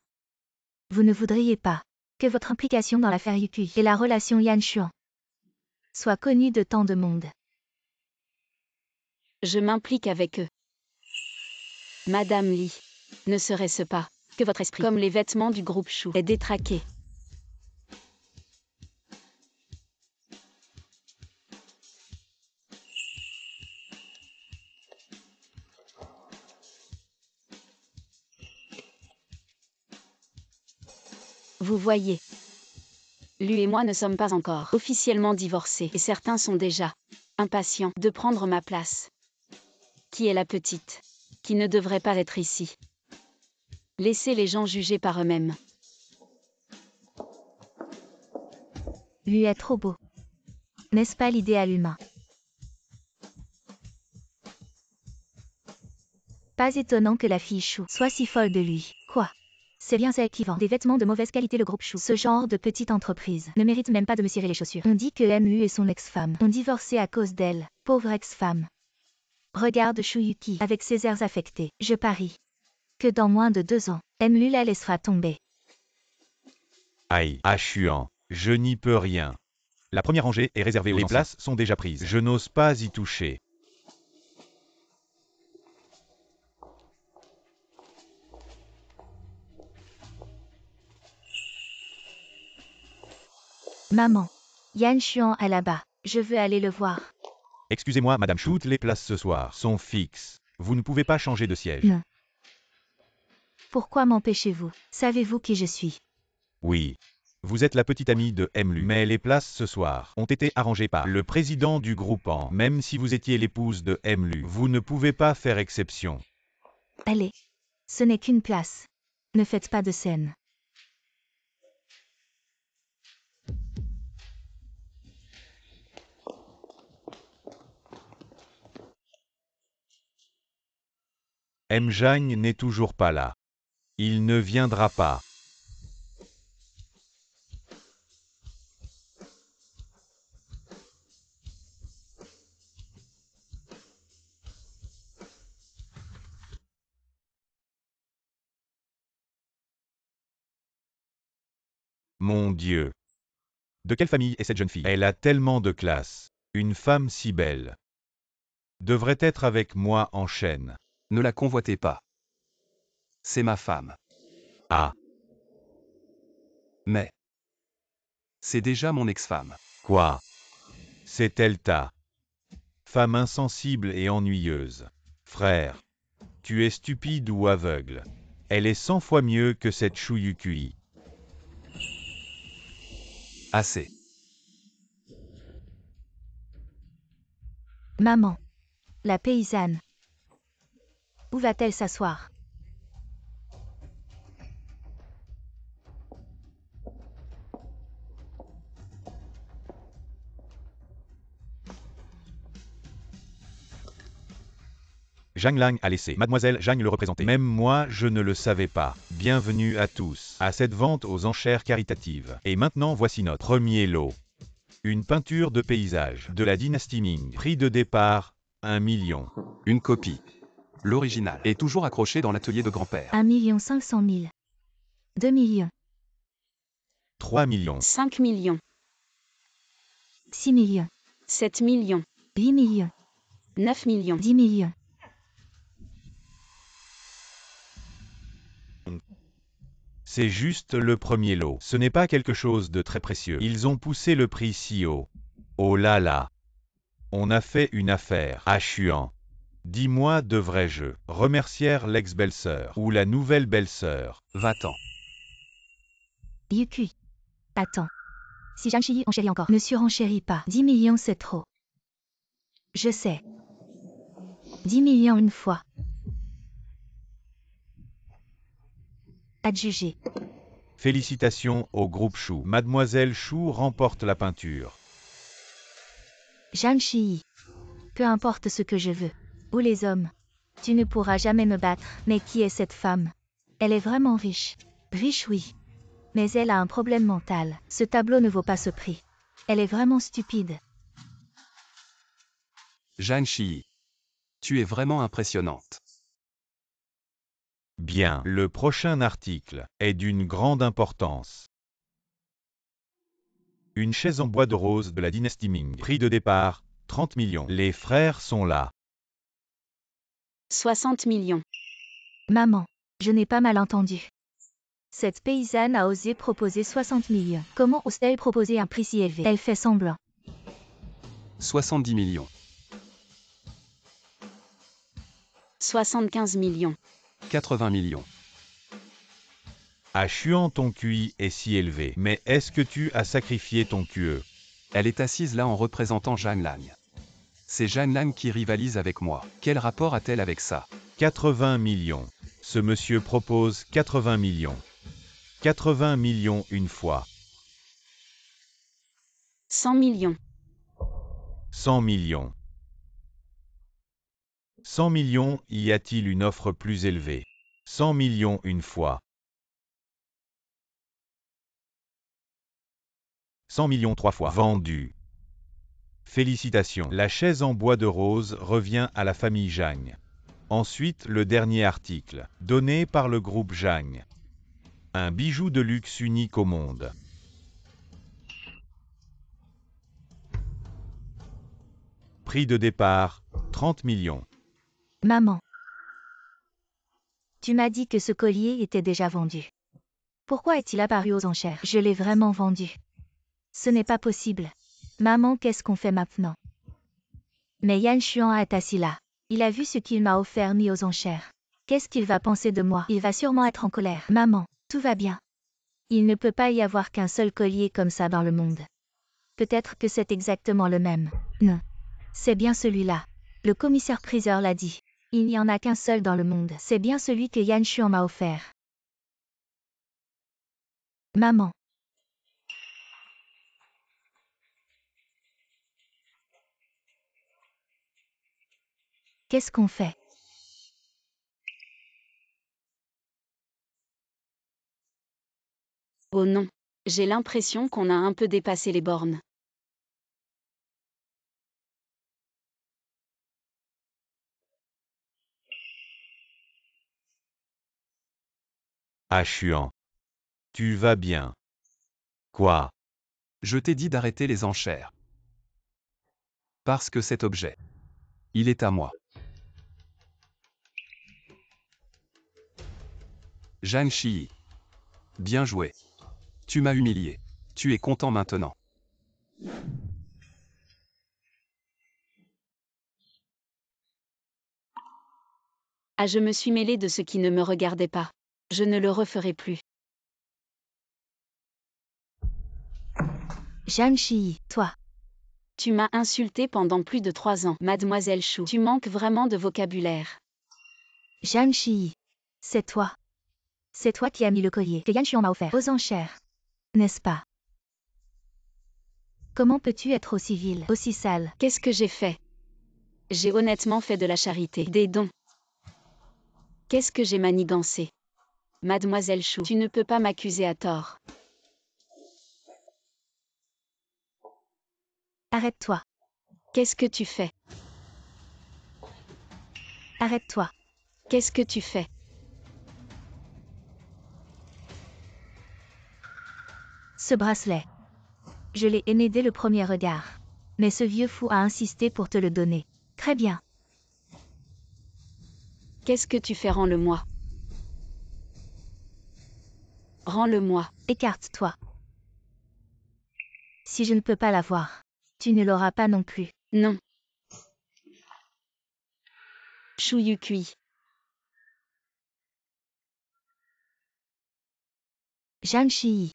Vous ne voudriez pas que votre implication dans l'affaire Yuki et la relation Yan Xuan soit connue de tant de monde. Je m'implique avec eux. Madame Li, ne serait-ce pas que votre esprit, comme les vêtements du groupe Chou, est détraqué? Vous voyez, lui et moi ne sommes pas encore officiellement divorcés, et certains sont déjà impatients de prendre ma place. Qui est la petite, qui ne devrait pas être ici? Laissez les gens juger par eux-mêmes. Lui est trop beau. N'est-ce pas l'idéal humain? Pas étonnant que la fille Chou soit si folle de lui. Quoi? C'est bien celle qui vend des vêtements de mauvaise qualité, le groupe Chou. Ce genre de petite entreprise ne mérite même pas de me cirer les chaussures. On dit que MU et son ex-femme ont divorcé à cause d'elle. Pauvre ex-femme. Regarde Chou Yuki avec ses airs affectés. Je parie que dans moins de 2 ans, MU la laissera tomber. Aïe, Chuan, je n'y peux rien. La première rangée est réservée aux anciens. Les places sont déjà prises. Je n'ose pas y toucher. Maman. Yan Xuan est là-bas. Je veux aller le voir. Excusez-moi, Madame Chou, toutes les places ce soir sont fixes. Vous ne pouvez pas changer de siège. Non. Pourquoi m'empêchez-vous? Savez-vous qui je suis? Oui. Vous êtes la petite amie de MLU. Mais les places ce soir ont été arrangées par le président du groupement. Même si vous étiez l'épouse de MLU, vous ne pouvez pas faire exception. Allez. Ce n'est qu'une place. Ne faites pas de scène. Mjagne n'est toujours pas là. Il ne viendra pas. Mon Dieu. De quelle famille est cette jeune fille? Elle a tellement de classe. Une femme si belle. Devrait être avec moi en chaîne. Ne la convoitez pas. C'est ma femme. Ah. Mais c'est déjà mon ex-femme. Quoi? C'est elle ta femme insensible et ennuyeuse. Frère. Tu es stupide ou aveugle? Elle est 100 fois mieux que cette Chou Yuki. Assez. Maman. La paysanne. Où va-t-elle s'asseoir? Zhang Lang a laissé Mademoiselle Zhang le représenter. Même moi, je ne le savais pas. Bienvenue à tous à cette vente aux enchères caritatives. Et maintenant, voici notre premier lot. Une peinture de paysage de la dynastie Ming. Prix de départ, 1 million. Une copie. L'original est toujours accroché dans l'atelier de grand-père. 1 500 000. 2 millions. 3 millions. 5 millions. 6 millions. 7 millions. 8 millions. 9 millions. 10 millions. C'est juste le premier lot. Ce n'est pas quelque chose de très précieux. Ils ont poussé le prix si haut. Oh là là. On a fait une affaire. À Chuan. Dis-moi, devrais-je remercier l'ex-belle-sœur ou la nouvelle belle-sœur? Va-t'en. Yuki. Attends. Si Zhang Shi enchérit encore, ne surenchéris pas. 10 millions, c'est trop. Je sais. 10 millions une fois. Adjugé. Félicitations au groupe Chou. Mademoiselle Chou remporte la peinture. Zhang Shi. Peu importe ce que je veux. Ou les hommes. Tu ne pourras jamais me battre. Mais qui est cette femme? Elle est vraiment riche. Riche, oui. Mais elle a un problème mental. Ce tableau ne vaut pas ce prix. Elle est vraiment stupide. Zhang Shi. Tu es vraiment impressionnante. Bien, le prochain article est d'une grande importance. Une chaise en bois de rose de la dynastie Ming. Prix de départ, 30 millions. Les frères sont là. 60 millions. Maman, je n'ai pas mal entendu. Cette paysanne a osé proposer 60 millions. Comment ose-t-elle proposer un prix si élevé? Elle fait semblant. 70 millions. 75 millions. 80 millions. À Chuan, ton QI est si élevé. Mais est-ce que tu as sacrifié ton QE? Elle est assise là en représentant Zhang Lang. C'est Zhang Lang qui rivalise avec moi. Quel rapport a-t-elle avec ça? 80 millions. Ce monsieur propose 80 millions. 80 millions une fois. 100 millions. 100 millions. 100 millions, y a-t-il une offre plus élevée? 100 millions une fois. 100 millions 3 fois. Vendu. Félicitations. La chaise en bois de rose revient à la famille Zhang. Ensuite, le dernier article, donné par le groupe Zhang. Un bijou de luxe unique au monde. Prix de départ, 30 millions. Maman. Tu m'as dit que ce collier était déjà vendu. Pourquoi est-il apparu aux enchères? Je l'ai vraiment vendu. Ce n'est pas possible. Maman, qu'est-ce qu'on fait maintenant? Mais Yan Xuan est assis là. Il a vu ce qu'il m'a offert mis aux enchères. Qu'est-ce qu'il va penser de moi? Il va sûrement être en colère. Maman, tout va bien. Il ne peut pas y avoir qu'un seul collier comme ça dans le monde. Peut-être que c'est exactement le même. Non. C'est bien celui-là. Le commissaire-priseur l'a dit. Il n'y en a qu'un seul dans le monde. C'est bien celui que Yan Xuan m'a offert. Maman. Qu'est-ce qu'on fait? Oh non. J'ai l'impression qu'on a un peu dépassé les bornes. À Chuan. Tu vas bien. Quoi? Je t'ai dit d'arrêter les enchères. Parce que cet objet, il est à moi. Zhang Shi. Bien joué. Tu m'as humilié. Tu es content maintenant. Ah, je me suis mêlée de ce qui ne me regardait pas. Je ne le referai plus. Zhang Shi, toi. Tu m'as insultée pendant plus de 3 ans. Mademoiselle Chou, tu manques vraiment de vocabulaire. Zhang Shi. C'est toi. C'est toi qui as mis le collier que Yan Xuan m'a offert aux enchères. N'est-ce pas? Comment peux-tu être aussi vile, aussi sale? Qu'est-ce que j'ai fait? J'ai honnêtement fait de la charité, des dons. Qu'est-ce que j'ai manigancé? Mademoiselle Chou, tu ne peux pas m'accuser à tort. Arrête-toi. Qu'est-ce que tu fais? Arrête-toi. Qu'est-ce que tu fais? Ce bracelet. Je l'ai aimé dès le premier regard. Mais ce vieux fou a insisté pour te le donner. Très bien. Qu'est-ce que tu fais? Rends-le-moi. Rends-le-moi. Écarte-toi. Si je ne peux pas l'avoir, tu ne l'auras pas non plus. Non. Chou Yukui. Zhang Shi.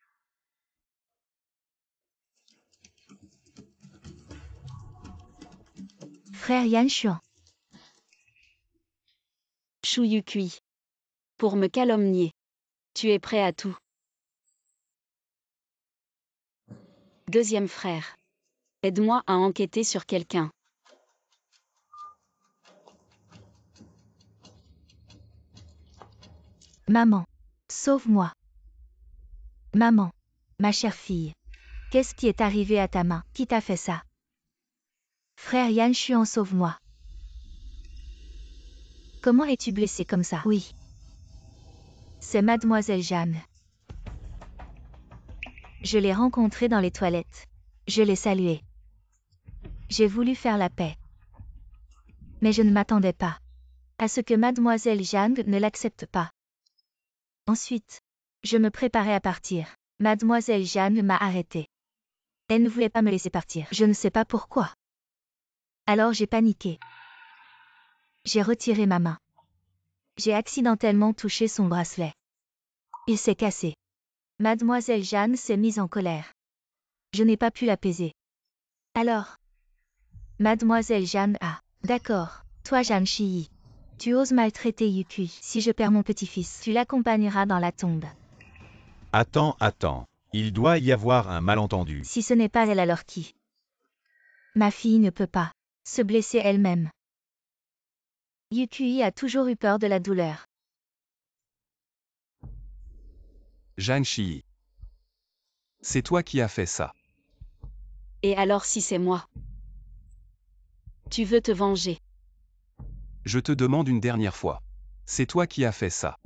Frère Yan Xuan. Chou Yukui. Pour me calomnier. Tu es prêt à tout. Deuxième frère. Aide-moi à enquêter sur quelqu'un. Maman. Sauve-moi. Maman. Ma chère fille. Qu'est-ce qui est arrivé à ta main? Qui t'a fait ça? Frère Yan Xuan, sauve-moi. Comment es-tu blessé comme ça? Oui. C'est Mademoiselle Jeanne. Je l'ai rencontrée dans les toilettes. Je l'ai saluée. J'ai voulu faire la paix. Mais je ne m'attendais pas à ce que Mademoiselle Jeanne ne l'accepte pas. Ensuite, je me préparais à partir. Mademoiselle Jeanne m'a arrêtée. Elle ne voulait pas me laisser partir. Je ne sais pas pourquoi. Alors j'ai paniqué. J'ai retiré ma main. J'ai accidentellement touché son bracelet. Il s'est cassé. Mademoiselle Jeanne s'est mise en colère. Je n'ai pas pu l'apaiser. Alors, Mademoiselle Jeanne a... D'accord, toi Jeanne Shi. Tu oses maltraiter Yukui. Si je perds mon petit-fils, tu l'accompagneras dans la tombe. Attends. Il doit y avoir un malentendu. Si ce n'est pas elle, alors qui? Ma fille ne peut pas se blesser elle-même. Yukui a toujours eu peur de la douleur. Zhang Shi. C'est toi qui as fait ça. Et alors si c'est moi? Tu veux te venger? Je te demande une dernière fois. C'est toi qui as fait ça.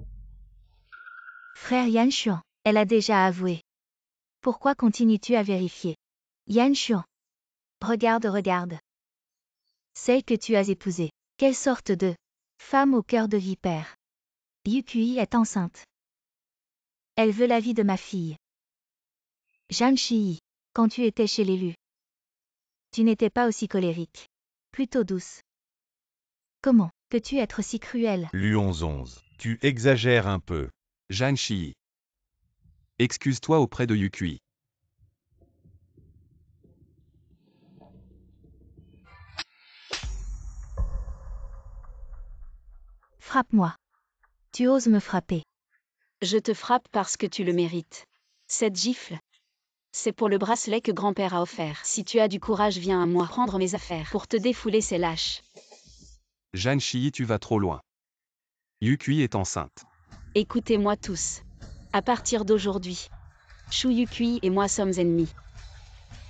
Frère Yan Xuan, elle a déjà avoué. Pourquoi continues-tu à vérifier? Yan Xuan. Regarde. Celle que tu as épousée. Quelle sorte de femme au cœur de vipère? Yukui est enceinte. Elle veut la vie de ma fille. Zhang Shi, quand tu étais chez l'élu, tu n'étais pas aussi colérique. Plutôt douce. Comment peux-tu être si cruel? Luon 11. Tu exagères un peu. Zhang Shi. Excuse-toi auprès de Yukui. Frappe-moi. Tu oses me frapper. Je te frappe parce que tu le mérites. Cette gifle, c'est pour le bracelet que grand-père a offert. Si tu as du courage, viens à moi prendre mes affaires pour te défouler ces lâches. Zhang Shi, tu vas trop loin. Yukui est enceinte. Écoutez-moi tous. À partir d'aujourd'hui, Chou Yukui et moi sommes ennemis.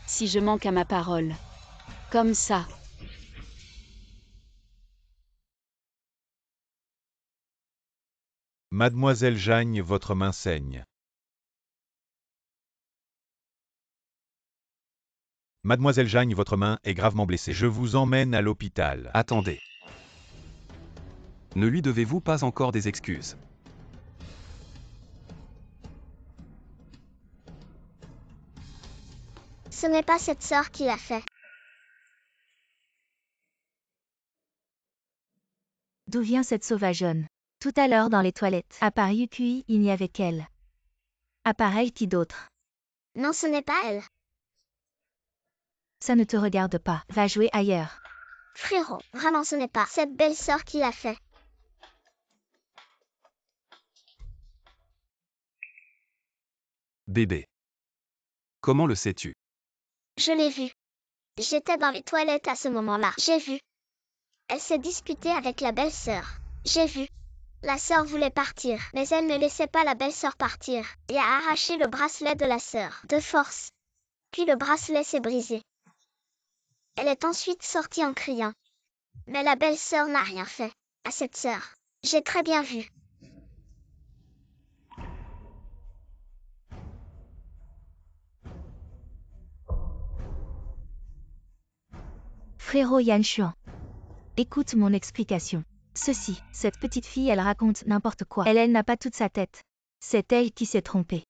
Si je manque à ma parole, comme ça, Mademoiselle Jeanne, votre main saigne. Mademoiselle Jeanne, votre main est gravement blessée. Je vous emmène à l'hôpital. Attendez. Ne lui devez-vous pas encore des excuses? Ce n'est pas cette sœur qui l'a fait. D'où vient cette sauvageonne? Tout à l'heure dans les toilettes. À part Yukui, il n'y avait qu'elle. À part elle, qui d'autre? Non, ce n'est pas elle. Ça ne te regarde pas. Va jouer ailleurs. Frérot, vraiment ce n'est pas cette belle-sœur qui l'a fait. Bébé. Comment le sais-tu? Je l'ai vue. J'étais dans les toilettes à ce moment-là. J'ai vu. Elle s'est disputée avec la belle-sœur. J'ai vu. La sœur voulait partir, mais elle ne laissait pas la belle-sœur partir et a arraché le bracelet de la sœur, de force. Puis le bracelet s'est brisé. Elle est ensuite sortie en criant. Mais la belle-sœur n'a rien fait à cette sœur. J'ai très bien vu. Frérot Yanshuan. Écoute mon explication. Cette petite fille, elle raconte n'importe quoi. Elle n'a pas toute sa tête. C'est elle qui s'est trompée.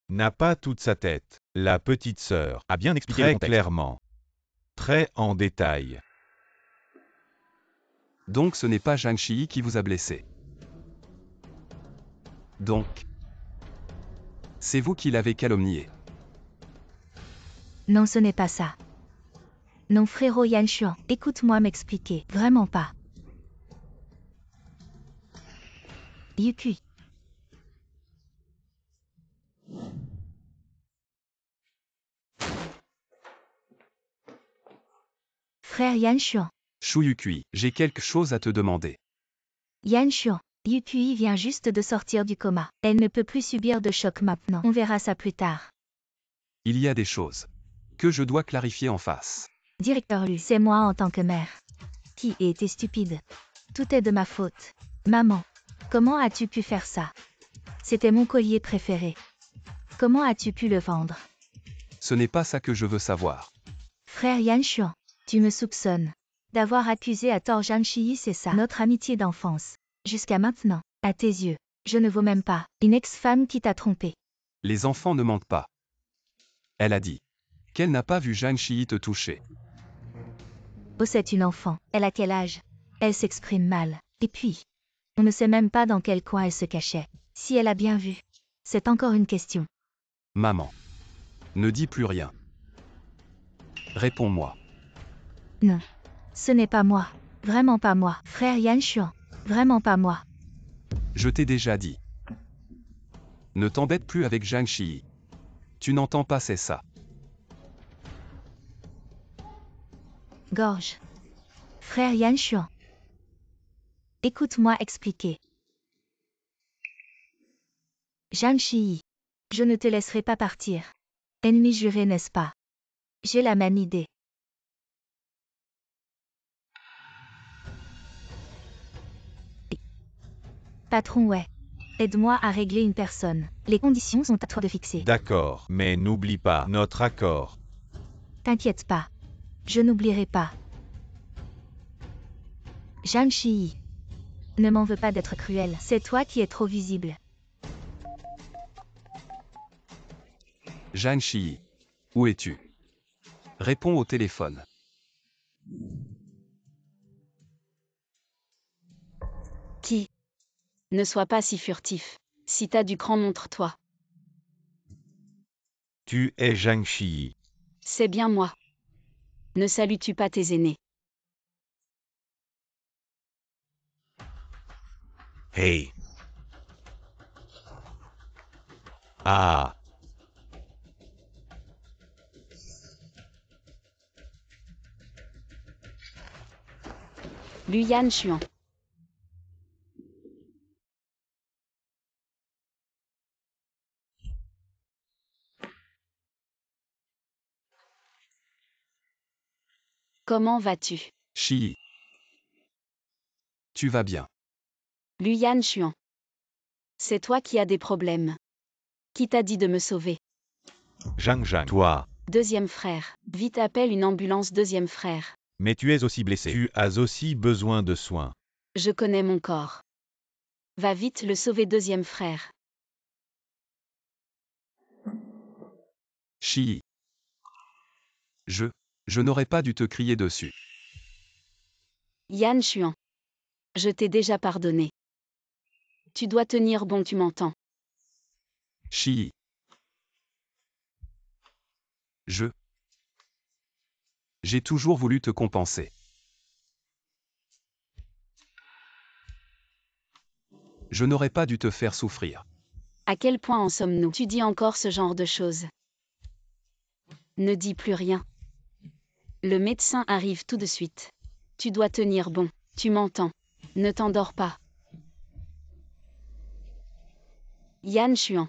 N'a pas toute sa tête. La petite sœur a bien expliqué Très le contexte. Clairement. Très en détail. Donc ce n'est pas Zhang Shi qui vous a blessé. Donc, c'est vous qui l'avez calomnié. Non, ce n'est pas ça. Non, frérot Yanshuan, écoute-moi m'expliquer. Vraiment pas. Yuki. Frère Yanshuan. Shu Yukui, j'ai quelque chose à te demander. Yanshuan. Yukui vient juste de sortir du coma. Elle ne peut plus subir de choc maintenant. On verra ça plus tard. Il y a des choses que je dois clarifier en face. Directeur Lu, c'est moi en tant que mère. Qui était stupide. Tout est de ma faute. Maman. Comment as-tu pu faire ça? C'était mon collier préféré. Comment as-tu pu le vendre? Ce n'est pas ça que je veux savoir. Frère Yanshuan, tu me soupçonnes d'avoir accusé à tort Zhang Shi, c'est ça, notre amitié d'enfance. Jusqu'à maintenant, à tes yeux, je ne vaux même pas une ex-femme qui t'a trompé. Les enfants ne mentent pas. Elle a dit qu'elle n'a pas vu Zhang Shi te toucher. Oh, c'est une enfant. Elle a quel âge? Elle s'exprime mal. Et puis, on ne sait même pas dans quel coin elle se cachait. Si elle a bien vu. C'est encore une question. Maman. Ne dis plus rien. Réponds-moi. Non. Ce n'est pas moi. Vraiment pas moi. Frère Yanshuan. Vraiment pas moi. Je t'ai déjà dit. Ne t'embête plus avec Zhang Shi. Tu n'entends pas, c'est ça. Gorge. Frère Yanshuan. Écoute-moi expliquer. Zhang Shi. Je ne te laisserai pas partir. Ennemi juré, n'est-ce pas? J'ai la même idée. Patron, ouais. Aide-moi à régler une personne. Les conditions sont à toi de fixer. D'accord, mais n'oublie pas notre accord. T'inquiète pas. Je n'oublierai pas. Zhang Shi. Ne m'en veux pas d'être cruel. C'est toi qui es trop visible. Zhang Shi. Où es-tu? Réponds au téléphone. Qui? Ne sois pas si furtif. Si t'as du cran, montre-toi. Tu es Zhang Shi. C'est bien moi. Ne salues-tu pas tes aînés? Hey. Ah. Lu Yanshuan. Comment vas-tu? Shi. Tu vas bien. Lu Yanshuan. C'est toi qui as des problèmes. Qui t'a dit de me sauver? Zhang, toi. Deuxième frère. Vite appelle une ambulance, deuxième frère. Mais tu es aussi blessé. Tu as aussi besoin de soins. Je connais mon corps. Va vite le sauver, deuxième frère. Shi. Je n'aurais pas dû te crier dessus. Yanshuan. Je t'ai déjà pardonné. Tu dois tenir bon, tu m'entends? Shi. J'ai toujours voulu te compenser. Je n'aurais pas dû te faire souffrir. À quel point en sommes-nous? Tu dis encore ce genre de choses. Ne dis plus rien. Le médecin arrive tout de suite. Tu dois tenir bon. Tu m'entends? Ne t'endors pas. Yan Xuan.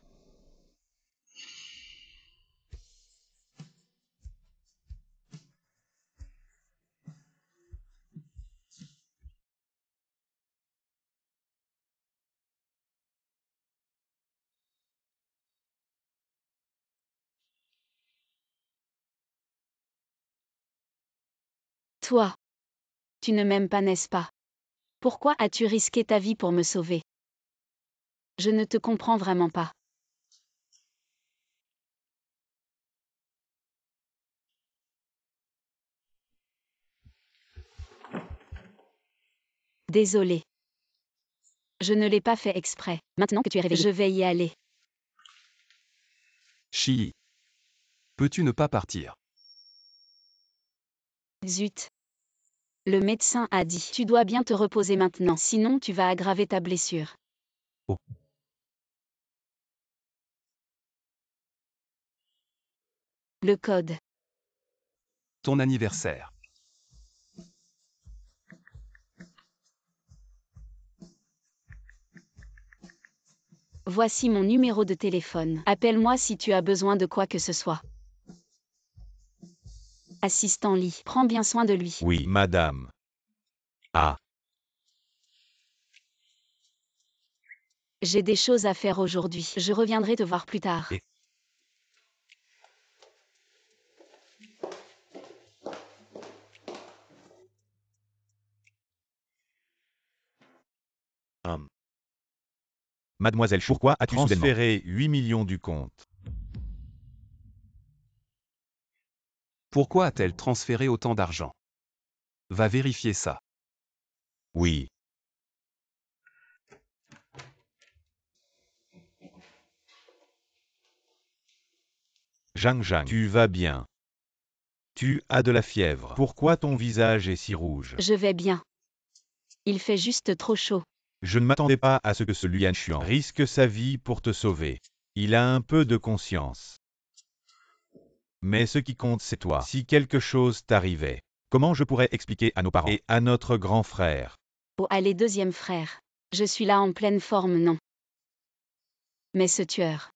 Toi. Tu ne m'aimes pas, n'est-ce pas? Pourquoi as-tu risqué ta vie pour me sauver? Je ne te comprends vraiment pas. Désolé. Je ne l'ai pas fait exprès. Maintenant que tu es réveillé, je vais y aller. Shi. Peux-tu ne pas partir? Zut. Le médecin a dit, tu dois bien te reposer maintenant, sinon tu vas aggraver ta blessure. Oh. Le code. Ton anniversaire. Voici mon numéro de téléphone. Appelle-moi si tu as besoin de quoi que ce soit. Assistant Lee, prends bien soin de lui. Oui, madame. Ah. J'ai des choses à faire aujourd'hui. Je reviendrai te voir plus tard. Et- Mademoiselle Chou, pourquoi as-tu transféré 8 millions du compte? Pourquoi a-t-elle transféré autant d'argent? Va vérifier ça. Oui. Zhang Zhang, tu vas bien? Tu as de la fièvre. Pourquoi ton visage est si rouge? Je vais bien. Il fait juste trop chaud. Je ne m'attendais pas à ce que ce Yan Xuan risque sa vie pour te sauver. Il a un peu de conscience. Mais ce qui compte, c'est toi. Si quelque chose t'arrivait, comment je pourrais expliquer à nos parents et à notre grand frère? Oh, allez, deuxième frère. Je suis là en pleine forme, non. Mais ce tueur.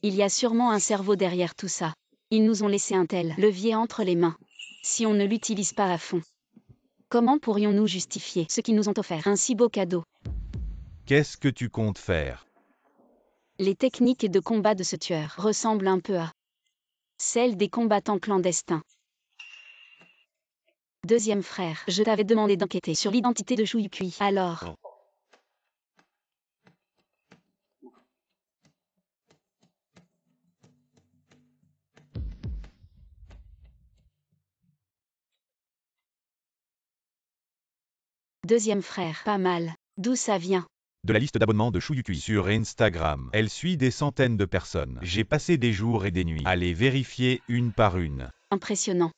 Il y a sûrement un cerveau derrière tout ça. Ils nous ont laissé un tel levier entre les mains. Si on ne l'utilise pas à fond. Comment pourrions-nous justifier ce qu'ils nous ont offert un si beau cadeau? Qu'est-ce que tu comptes faire? Les techniques de combat de ce tueur ressemblent un peu à celles des combattants clandestins. Deuxième frère, je t'avais demandé d'enquêter sur l'identité de Shu Yukui. Alors, deuxième frère, pas mal. D'où ça vient? De la liste d'abonnements de Shu Yukui sur Instagram. Elle suit des centaines de personnes. J'ai passé des jours et des nuits à les vérifier une par une. Impressionnant.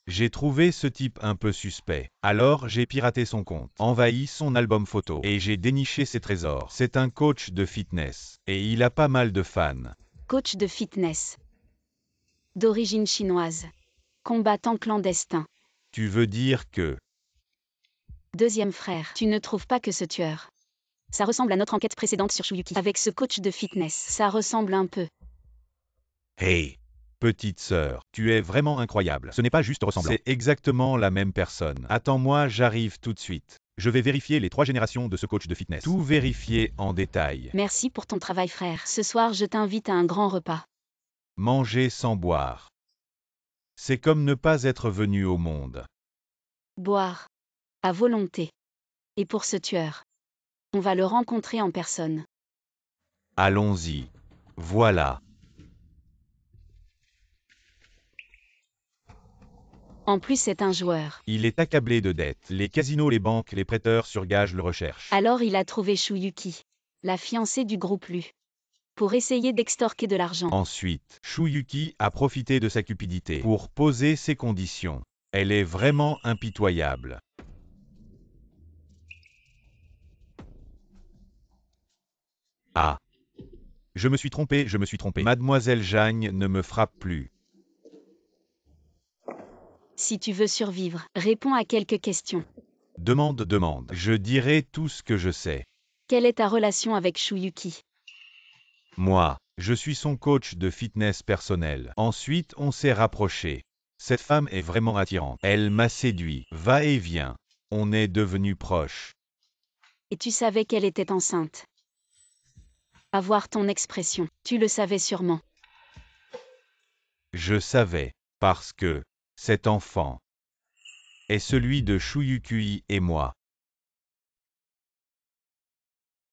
J'ai trouvé ce type un peu suspect. Alors j'ai piraté son compte, envahi son album photo et j'ai déniché ses trésors. C'est un coach de fitness et il a pas mal de fans. Coach de fitness. D'origine chinoise. Combattant clandestin. Tu veux dire que... Deuxième frère, tu ne trouves pas que ce tueur... Ça ressemble à notre enquête précédente sur Shuyuki. Avec ce coach de fitness, ça ressemble un peu. Hey, petite sœur, tu es vraiment incroyable. Ce n'est pas juste ressemblant. C'est exactement la même personne. Attends-moi, j'arrive tout de suite. Je vais vérifier les 3 générations de ce coach de fitness. Tout vérifier en détail. Merci pour ton travail, frère. Ce soir, je t'invite à un grand repas. Manger sans boire. C'est comme ne pas être venu au monde. Boire. À volonté. Et pour ce tueur. On va le rencontrer en personne. Allons-y. Voilà. En plus, c'est un joueur. Il est accablé de dettes. Les casinos, les banques, les prêteurs sur gage le recherchent. Alors il a trouvé Shuyuki, la fiancée du groupe Lu, pour essayer d'extorquer de l'argent. Ensuite, Shuyuki a profité de sa cupidité pour poser ses conditions. Elle est vraiment impitoyable. Ah. Je me suis trompé. Mademoiselle Zhang ne me frappe plus. Si tu veux survivre, réponds à quelques questions. Demande. Je dirai tout ce que je sais. Quelle est ta relation avec Shuyuki? Moi, je suis son coach de fitness personnel. Ensuite, on s'est rapprochés. Cette femme est vraiment attirante. Elle m'a séduit. Va et vient. On est devenus proches. Et tu savais qu'elle était enceinte? À voir ton expression, tu le savais sûrement. Je savais, parce que cet enfant est celui de Shuyukui et moi.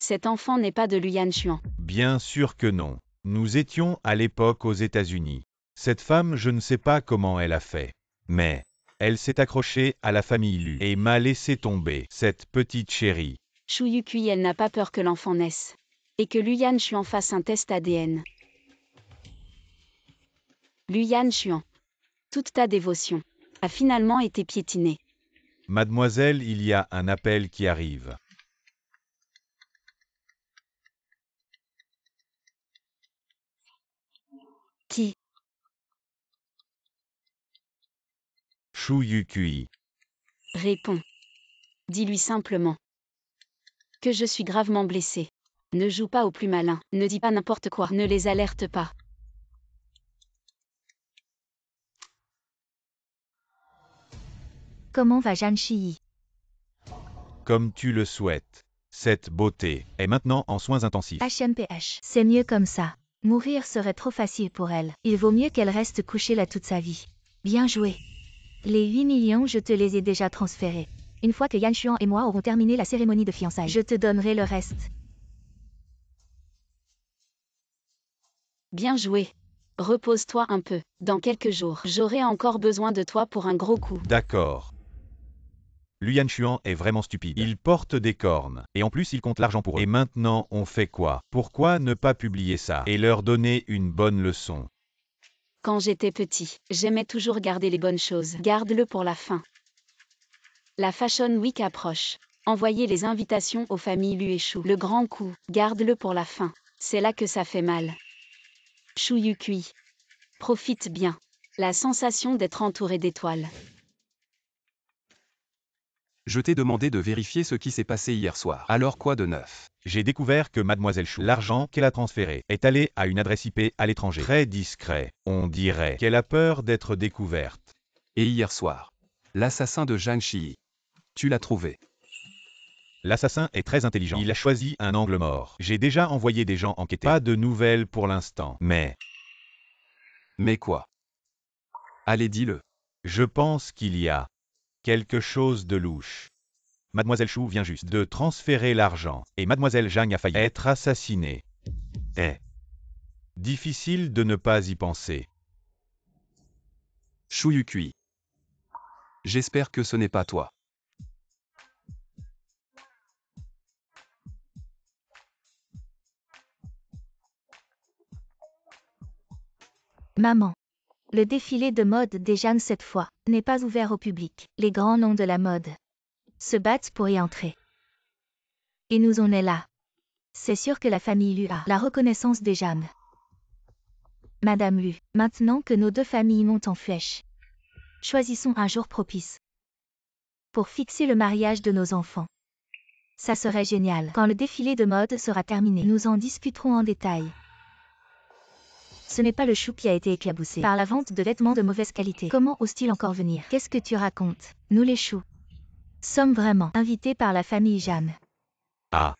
Cet enfant n'est pas de Luyan Xuan. Bien sûr que non. Nous étions à l'époque aux États-Unis. Cette femme, je ne sais pas comment elle a fait. Mais elle s'est accrochée à la famille Lu et m'a laissé tomber, cette petite chérie. Shuyuki, elle n'a pas peur que l'enfant naisse. Et que Luyan Xuan fasse un test ADN. Luyan Xuan, toute ta dévotion a finalement été piétinée. Mademoiselle, il y a un appel qui arrive. Qui? Shuyukui. Réponds. Dis-lui simplement que je suis gravement blessée. Ne joue pas au plus malin, ne dis pas n'importe quoi, ne les alerte pas. Comment va Zhang Shiyi? Comme tu le souhaites. Cette beauté est maintenant en soins intensifs. HMPH. C'est mieux comme ça. Mourir serait trop facile pour elle. Il vaut mieux qu'elle reste couchée là toute sa vie. Bien joué. Les 8 millions, je te les ai déjà transférés. Une fois que Yan Xuan et moi aurons terminé la cérémonie de fiançailles, je te donnerai le reste. Bien joué. Repose-toi un peu. Dans quelques jours, j'aurai encore besoin de toi pour un gros coup. D'accord. Luyan Xuan est vraiment stupide. Il porte des cornes. Et en plus, il compte l'argent pour eux. Et maintenant, on fait quoi? Pourquoi ne pas publier ça et leur donner une bonne leçon? Quand j'étais petit, j'aimais toujours garder les bonnes choses. Garde-le pour la fin. La Fashion Week approche. Envoyez les invitations aux familles Lu et Shu. Le grand coup, garde-le pour la fin. C'est là que ça fait mal. Shuyukui. Profite bien. La sensation d'être entouré d'étoiles. Je t'ai demandé de vérifier ce qui s'est passé hier soir. Alors quoi de neuf? J'ai découvert que Mademoiselle Chou, l'argent qu'elle a transféré, est allé à une adresse IP à l'étranger. Très discret. On dirait qu'elle a peur d'être découverte. Et hier soir, l'assassin de Zhang Shiyi. Tu l'as trouvé. L'assassin est très intelligent. Il a choisi un angle mort. J'ai déjà envoyé des gens enquêter. Pas de nouvelles pour l'instant. Mais quoi? Allez, dis-le. je pense qu'il y a quelque chose de louche. Mademoiselle Chou vient juste de transférer l'argent et Mademoiselle Zhang a failli être assassinée. Difficile de ne pas y penser. Shuyukui. J'espère que ce n'est pas toi. Maman. Le défilé de mode des Jeanne cette fois n'est pas ouvert au public. Les grands noms de la mode se battent pour y entrer. Et nous on est là. C'est sûr que la famille Lu a la reconnaissance des Jeanne. Madame Lu, maintenant que nos deux familles montent en flèche, choisissons un jour propice pour fixer le mariage de nos enfants. Ça serait génial. Quand le défilé de mode sera terminé, nous en discuterons en détail. Ce n'est pas le chou qui a été éclaboussé par la vente de vêtements de mauvaise qualité. Comment ose-t-il encore venir? Qu'est-ce que tu racontes? Nous les choux sommes vraiment invités par la famille Jeanne. Ah.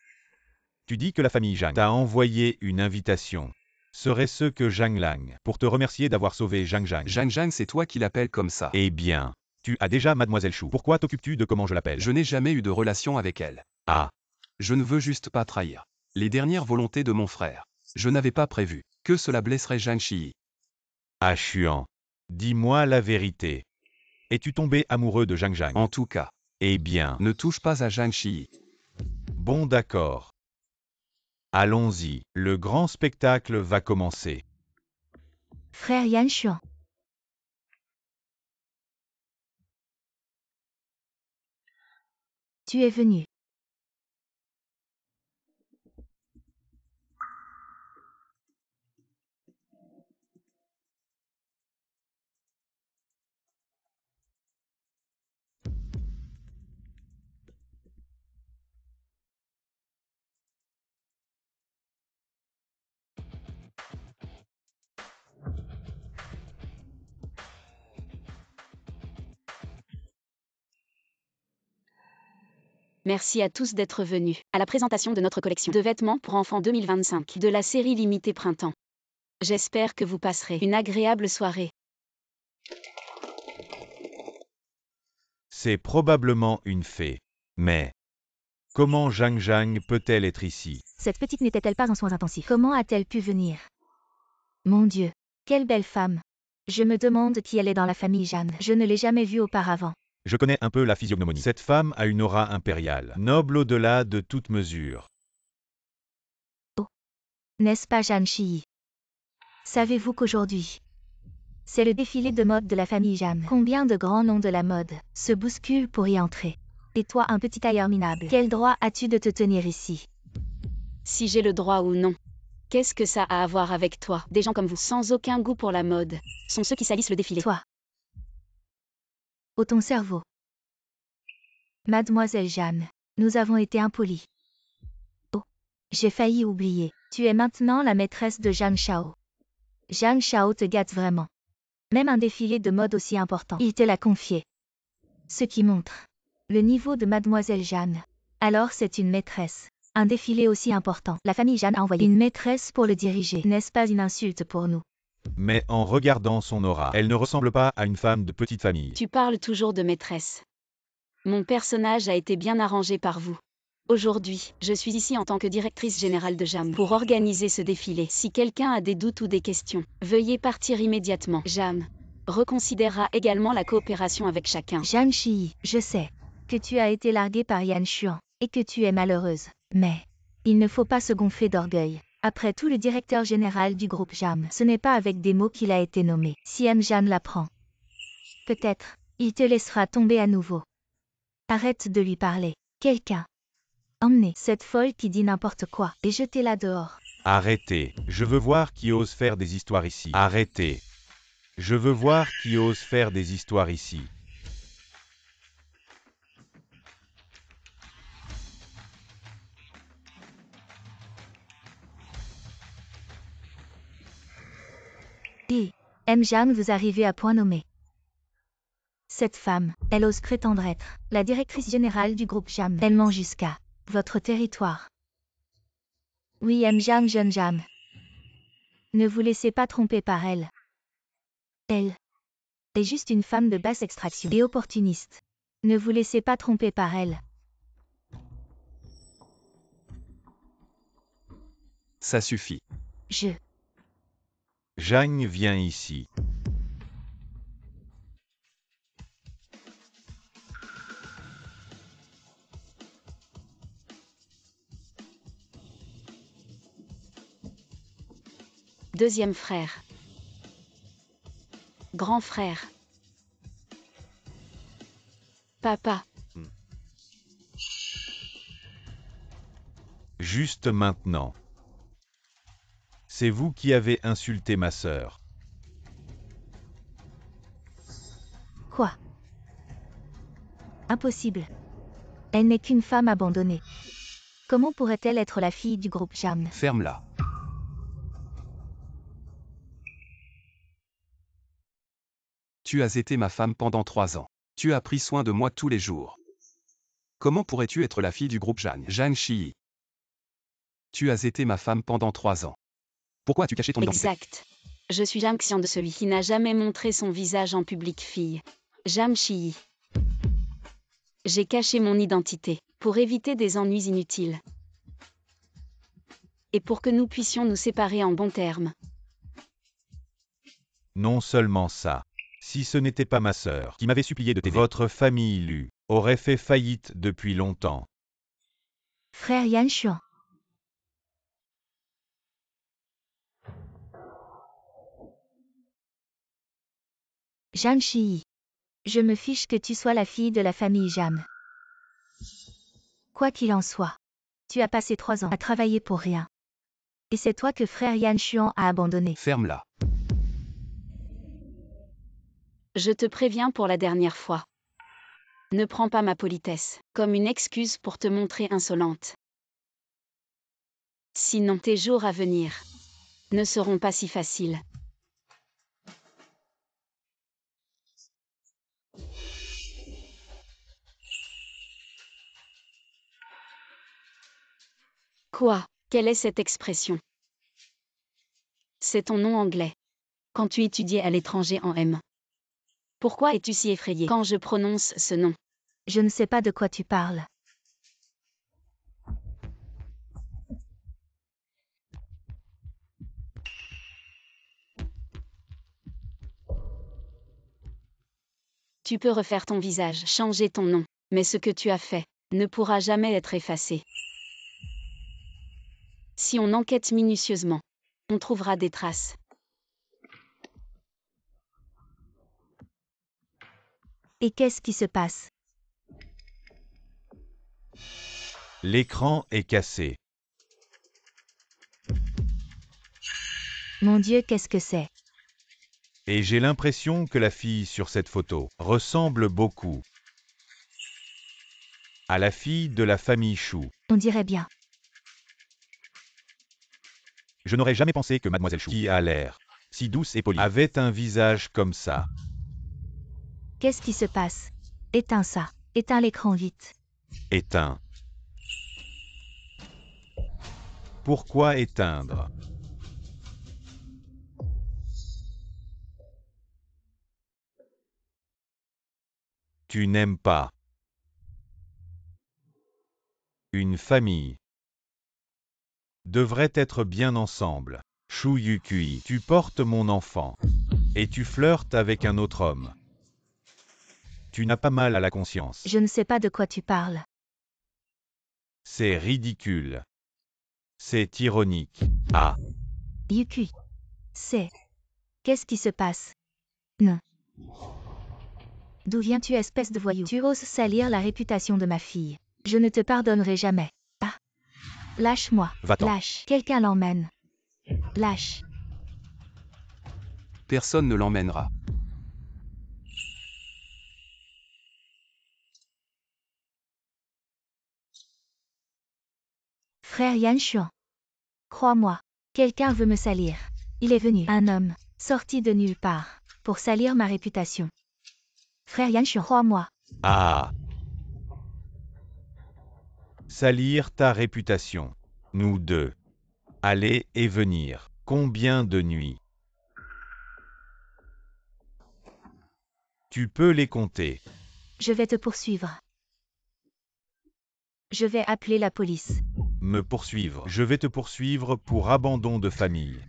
Tu dis que la famille Zhang t'a envoyé une invitation. Serait-ce que Zhang Lang, pour te remercier d'avoir sauvé Zhang Zhang? Zhang, c'est toi qui l'appelles comme ça. Eh bien, tu as déjà Mademoiselle Chou. Pourquoi t'occupes-tu de comment je l'appelle? Je n'ai jamais eu de relation avec elle. Ah. Je ne veux juste pas trahir les dernières volontés de mon frère. Je n'avais pas prévu que cela blesserait Zhang Shiyi. Ah Xuan. Dis-moi la vérité. Es-tu tombé amoureux de Zhang Zhang? En tout cas, Eh bien, ne touche pas à Zhang Shiyi. bon d'accord. Allons-y, le grand spectacle va commencer. Frère Yan Xuan. Tu es venu. Merci à tous d'être venus à la présentation de notre collection de vêtements pour enfants 2025 de la série limitée Printemps. J'espère que vous passerez une agréable soirée. C'est probablement une fée. Mais comment Zhang Zhang peut-elle être ici? Cette petite n'était-elle pas en soins intensifs? Comment a-t-elle pu venir? Mon Dieu, quelle belle femme. Je me demande qui elle est dans la famille Jeanne. Je ne l'ai jamais vue auparavant. Je connais un peu la physiognomonie. Cette femme a une aura impériale, noble au-delà de toute mesure. N'est-ce pas Jeanne Shi? Savez-vous qu'aujourd'hui, c'est le défilé de mode de la famille Jeanne? Combien de grands noms de la mode se bousculent pour y entrer? Et toi, un petit tailleur minable, quel droit as-tu de te tenir ici? Si j'ai le droit ou non. Qu'est-ce que ça a à voir avec toi? Des gens comme vous, sans aucun goût pour la mode, sont ceux qui salissent le défilé. Toi. Ô ton cerveau. Mademoiselle Jeanne, nous avons été impolis. Oh, j'ai failli oublier. Tu es maintenant la maîtresse de Zhang Shao. Zhang Shao te gâte vraiment. Même un défilé de mode aussi important, il te l'a confié. Ce qui montre le niveau de Mademoiselle Jeanne. Alors c'est une maîtresse. Un défilé aussi important. La famille Jeanne a envoyé une maîtresse pour le diriger. N'est-ce pas une insulte pour nous? Mais en regardant son aura, elle ne ressemble pas à une femme de petite famille. Tu parles toujours de maîtresse. Mon personnage a été bien arrangé par vous. Aujourd'hui, je suis ici en tant que directrice générale de Jam pour organiser ce défilé. Si quelqu'un a des doutes ou des questions, veuillez partir immédiatement. Jam reconsidérera également la coopération avec chacun. Zhang Shi, je sais que tu as été larguée par Yan Xuan et que tu es malheureuse. Mais il ne faut pas se gonfler d'orgueil. Après tout, le directeur général du groupe Jam, ce n'est pas avec des mots qu'il a été nommé. Si M. Jeanne l'apprend, peut-être, il te laissera tomber à nouveau. Arrête de lui parler. Quelqu'un. Emmenez cette folle qui dit n'importe quoi et jetez-la dehors. Arrêtez. Je veux voir qui ose faire des histoires ici. Arrêtez. Je veux voir qui ose faire des histoires ici. Et M. Jeanne, vous arrivez à point nommé. Cette femme, elle ose prétendre être la directrice générale du groupe Jam. Elle ment jusqu'à votre territoire. Oui, M. Jam, jeune Jam. Ne vous laissez pas tromper par elle. Elle est juste une femme de basse extraction et opportuniste. Ne vous laissez pas tromper par elle. Ça suffit. Zhang vient ici. Deuxième frère. Grand frère. Papa. Juste maintenant. C'est vous qui avez insulté ma sœur. Quoi? Impossible. Elle n'est qu'une femme abandonnée. Comment pourrait-elle être la fille du groupe Jam? Ferme-la. Tu as été ma femme pendant 3 ans. Tu as pris soin de moi tous les jours. Comment pourrais-tu être la fille du groupe Jeanne? Zhang Shi. Tu as été ma femme pendant 3 ans. Pourquoi as-tu caché ton identité? Exact. Je suis Jam Xian de celui qui n'a jamais montré son visage en public fille. Jam Shi. J'ai caché mon identité, pour éviter des ennuis inutiles. Et pour que nous puissions nous séparer en bons termes. Non seulement ça. Si ce n'était pas ma sœur, qui m'avait supplié de t'aider, votre famille Lu aurait fait faillite depuis longtemps. Frère Yan Xuan. Zhang Shi. Je me fiche que tu sois la fille de la famille Jam. Quoi qu'il en soit, tu as passé 3 ans à travailler pour rien. Et c'est toi que frère Yan Xuan a abandonné. Ferme-la. Je te préviens pour la dernière fois. Ne prends pas ma politesse comme une excuse pour te montrer insolente. Sinon tes jours à venir ne seront pas si faciles. Quoi? Quelle est cette expression? C'est ton nom anglais. Quand tu étudiais à l'étranger en M. Pourquoi es-tu si effrayé quand je prononce ce nom? Je ne sais pas de quoi tu parles. Tu peux refaire ton visage, changer ton nom, mais ce que tu as fait ne pourra jamais être effacé. Si on enquête minutieusement, on trouvera des traces. Et qu'est-ce qui se passe? L'écran est cassé. Mon Dieu, qu'est-ce que c'est? Et j'ai l'impression que la fille sur cette photo ressemble beaucoup à la fille de la famille Chou. On dirait bien. Je n'aurais jamais pensé que Mademoiselle Chou, qui a l'air si douce et polie, avait un visage comme ça. Qu'est-ce qui se passe? Éteins ça. Éteins l'écran vite. Éteint. Pourquoi éteindre? Tu n'aimes pas. Une famille devrait être bien ensemble. Chou Yukui, tu portes mon enfant et tu flirtes avec un autre homme. Tu n'as pas mal à la conscience. Je ne sais pas de quoi tu parles. C'est ridicule. C'est ironique. Ah, Yukui. C'est. Qu'est-ce qui se passe? Non. D'où viens-tu, espèce de voyou? Tu oses salir la réputation de ma fille. Je ne te pardonnerai jamais. Ah. Lâche-moi. Va-t'en. Lâche. Quelqu'un l'emmène. Lâche. Personne ne l'emmènera. Frère Yan Xuan. Crois-moi. Quelqu'un veut me salir. Il est venu. Un homme. Sorti de nulle part. Pour salir ma réputation. Frère Yan Xuan, crois-moi. ah. Salir ta réputation. Nous deux. Aller et venir. Combien de nuits? Tu peux les compter. Je vais te poursuivre. Je vais appeler la police. Me poursuivre. Je vais te poursuivre pour abandon de famille.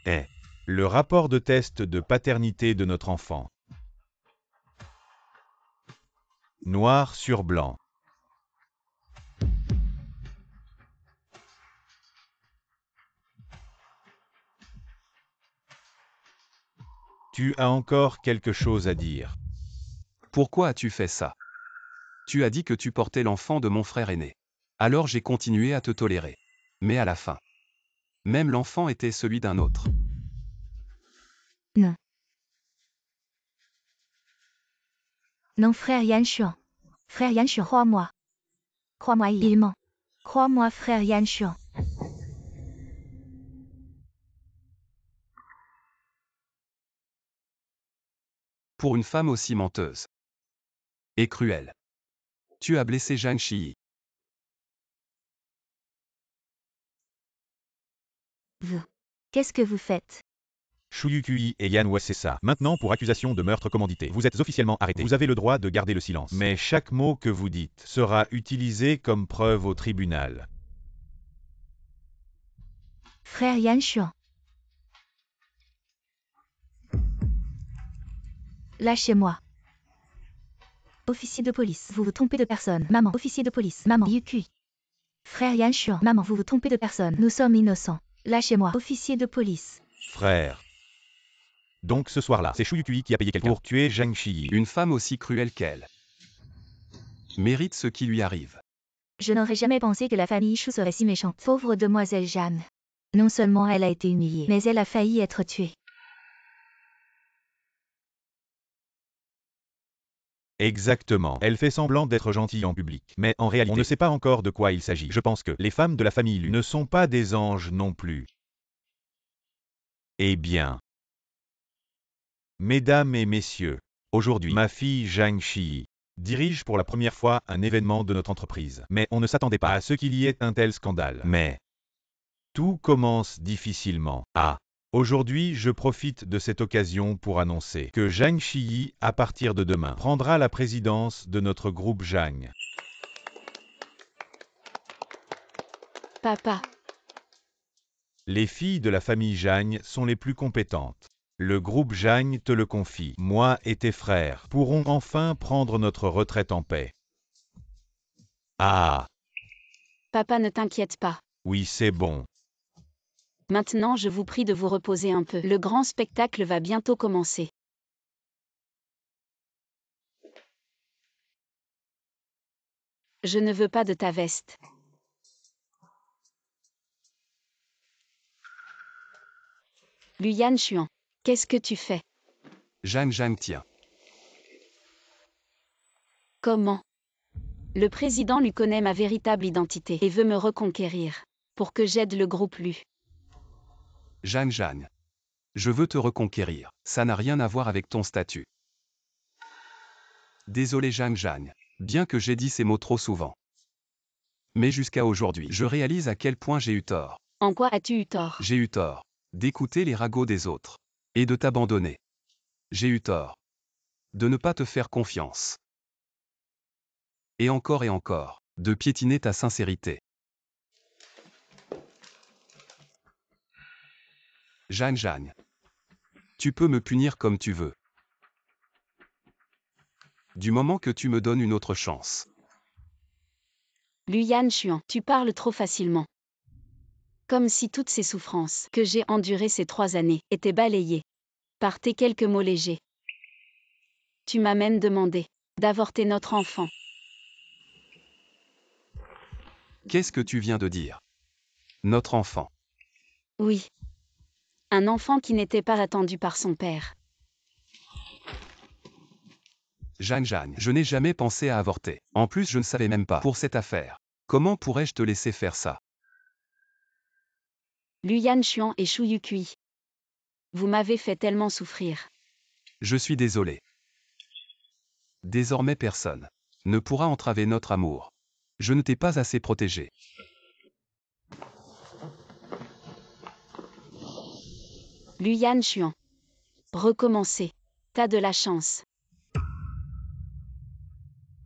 Eh. Le rapport de test de paternité de notre enfant. Noir sur blanc. Tu as encore quelque chose à dire. Pourquoi as-tu fait ça? Tu as dit que tu portais l'enfant de mon frère aîné. Alors j'ai continué à te tolérer. Mais à la fin, même l'enfant était celui d'un autre. Non. Non, frère Yan Xuan. Frère Yan Xuan, crois-moi. Crois-moi, il ment. Crois-moi, frère Yan Xuan. Pour une femme aussi menteuse et cruelle. Tu as blessé Zhang Shi. Vous. Qu'est-ce que vous faites? Chou Yukui et Yan Wasessa. Maintenant pour accusation de meurtre commandité. Vous êtes officiellement arrêtés. Vous avez le droit de garder le silence. Mais chaque mot que vous dites sera utilisé comme preuve au tribunal. Frère Yan Xuan. Lâchez-moi. Officier de police, vous vous trompez de personne. Maman, officier de police. Maman, Yukui. Frère Yan Xuan. Maman, vous vous trompez de personne. Nous sommes innocents. Lâchez-moi. Officier de police. Frère. Donc ce soir-là, c'est Chou Yukui qui a payé quelqu'un pour tuer Zhang Shi. Une femme aussi cruelle qu'elle mérite ce qui lui arrive. Je n'aurais jamais pensé que la famille Chou serait si méchante. Pauvre demoiselle Jeanne. Non seulement elle a été humiliée, mais elle a failli être tuée. Exactement. Elle fait semblant d'être gentille en public. Mais en réalité, on ne sait pas encore de quoi il s'agit. Je pense que les femmes de la famille Lu ne sont pas des anges non plus. Eh bien. Mesdames et messieurs, aujourd'hui, ma fille Zhang Shi dirige pour la première fois un événement de notre entreprise. Mais on ne s'attendait pas à ce qu'il y ait un tel scandale. Mais tout commence difficilement. Aujourd'hui, je profite de cette occasion pour annoncer que Zhang Shiyi, à partir de demain, prendra la présidence de notre groupe Zhang. Papa, Les filles de la famille Zhang sont les plus compétentes. Le groupe Zhang te le confie. Moi et tes frères pourrons enfin prendre notre retraite en paix. Ah, papa, ne t'inquiète pas. oui, c'est bon. Maintenant, je vous prie de vous reposer un peu. Le grand spectacle va bientôt commencer. Je ne veux pas de ta veste. Luyan Chuan, qu'est-ce que tu fais? Zhang, tiens. Comment? Le président lui connaît ma véritable identité et veut me reconquérir. Pour que j'aide le groupe Lu. Zhang. Je veux te reconquérir. Ça n'a rien à voir avec ton statut. Désolé Zhang. Bien que j'ai dit ces mots trop souvent. Mais jusqu'à aujourd'hui, je réalise à quel point j'ai eu tort. En quoi as-tu eu tort? J'ai eu tort d'écouter les ragots des autres. Et de t'abandonner. J'ai eu tort de ne pas te faire confiance. Et encore, de piétiner ta sincérité. Zhang. Tu peux me punir comme tu veux. Du moment que tu me donnes une autre chance. Luyan Chuan, tu parles trop facilement. Comme si toutes ces souffrances que j'ai endurées ces 3 années étaient balayées par tes quelques mots légers. Tu m'as même demandé d'avorter notre enfant. Qu'est-ce que tu viens de dire? Notre enfant. Oui. Un enfant qui n'était pas attendu par son père. Zhang, je n'ai jamais pensé à avorter. En plus, je ne savais même pas pour cette affaire. Comment pourrais-je te laisser faire ça? Luyan Chuan et Shu Yukui. Vous m'avez fait tellement souffrir. Je suis désolé. Désormais personne ne pourra entraver notre amour. Je ne t'ai pas assez protégé. Luyan Chuan. Recommencer. T'as de la chance.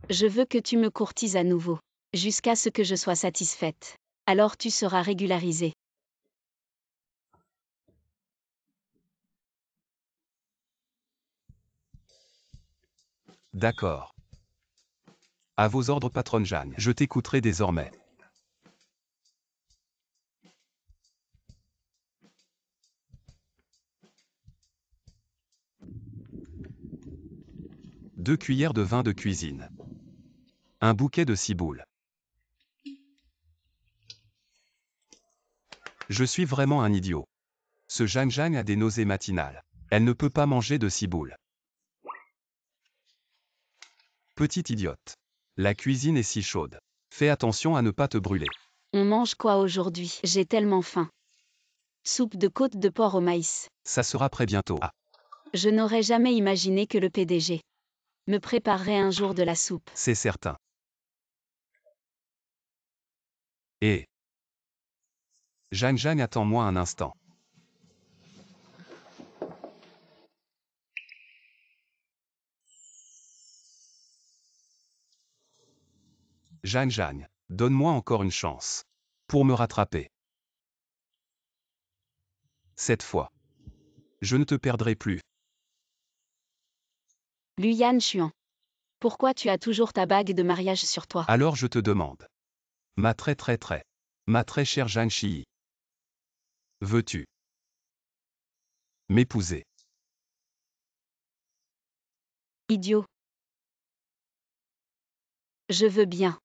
Je veux que tu me courtises à nouveau, jusqu'à ce que je sois satisfaite. Alors tu seras régularisé. D'accord. À vos ordres, patronne Jeanne. Je t'écouterai désormais. Deux cuillères de vin de cuisine. Un bouquet de ciboules. Je suis vraiment un idiot. Ce Zhang a des nausées matinales. Elle ne peut pas manger de ciboules. Petite idiote. La cuisine est si chaude. Fais attention à ne pas te brûler. On mange quoi aujourd'hui? J'ai tellement faim. Soupe de côte de porc au maïs. Ça sera prêt bientôt. Ah, Je n'aurais jamais imaginé que le PDG me préparerait un jour de la soupe. c'est certain. Et Zhang, attends-moi un instant. Zhang, donne-moi encore une chance. Pour me rattraper. Cette fois. Je ne te perdrai plus. Luyan Chuan. Pourquoi tu as toujours ta bague de mariage sur toi? Alors je te demande. Ma très chère Zhang Shiyi. Veux-tu m'épouser? Idiot. Je veux bien.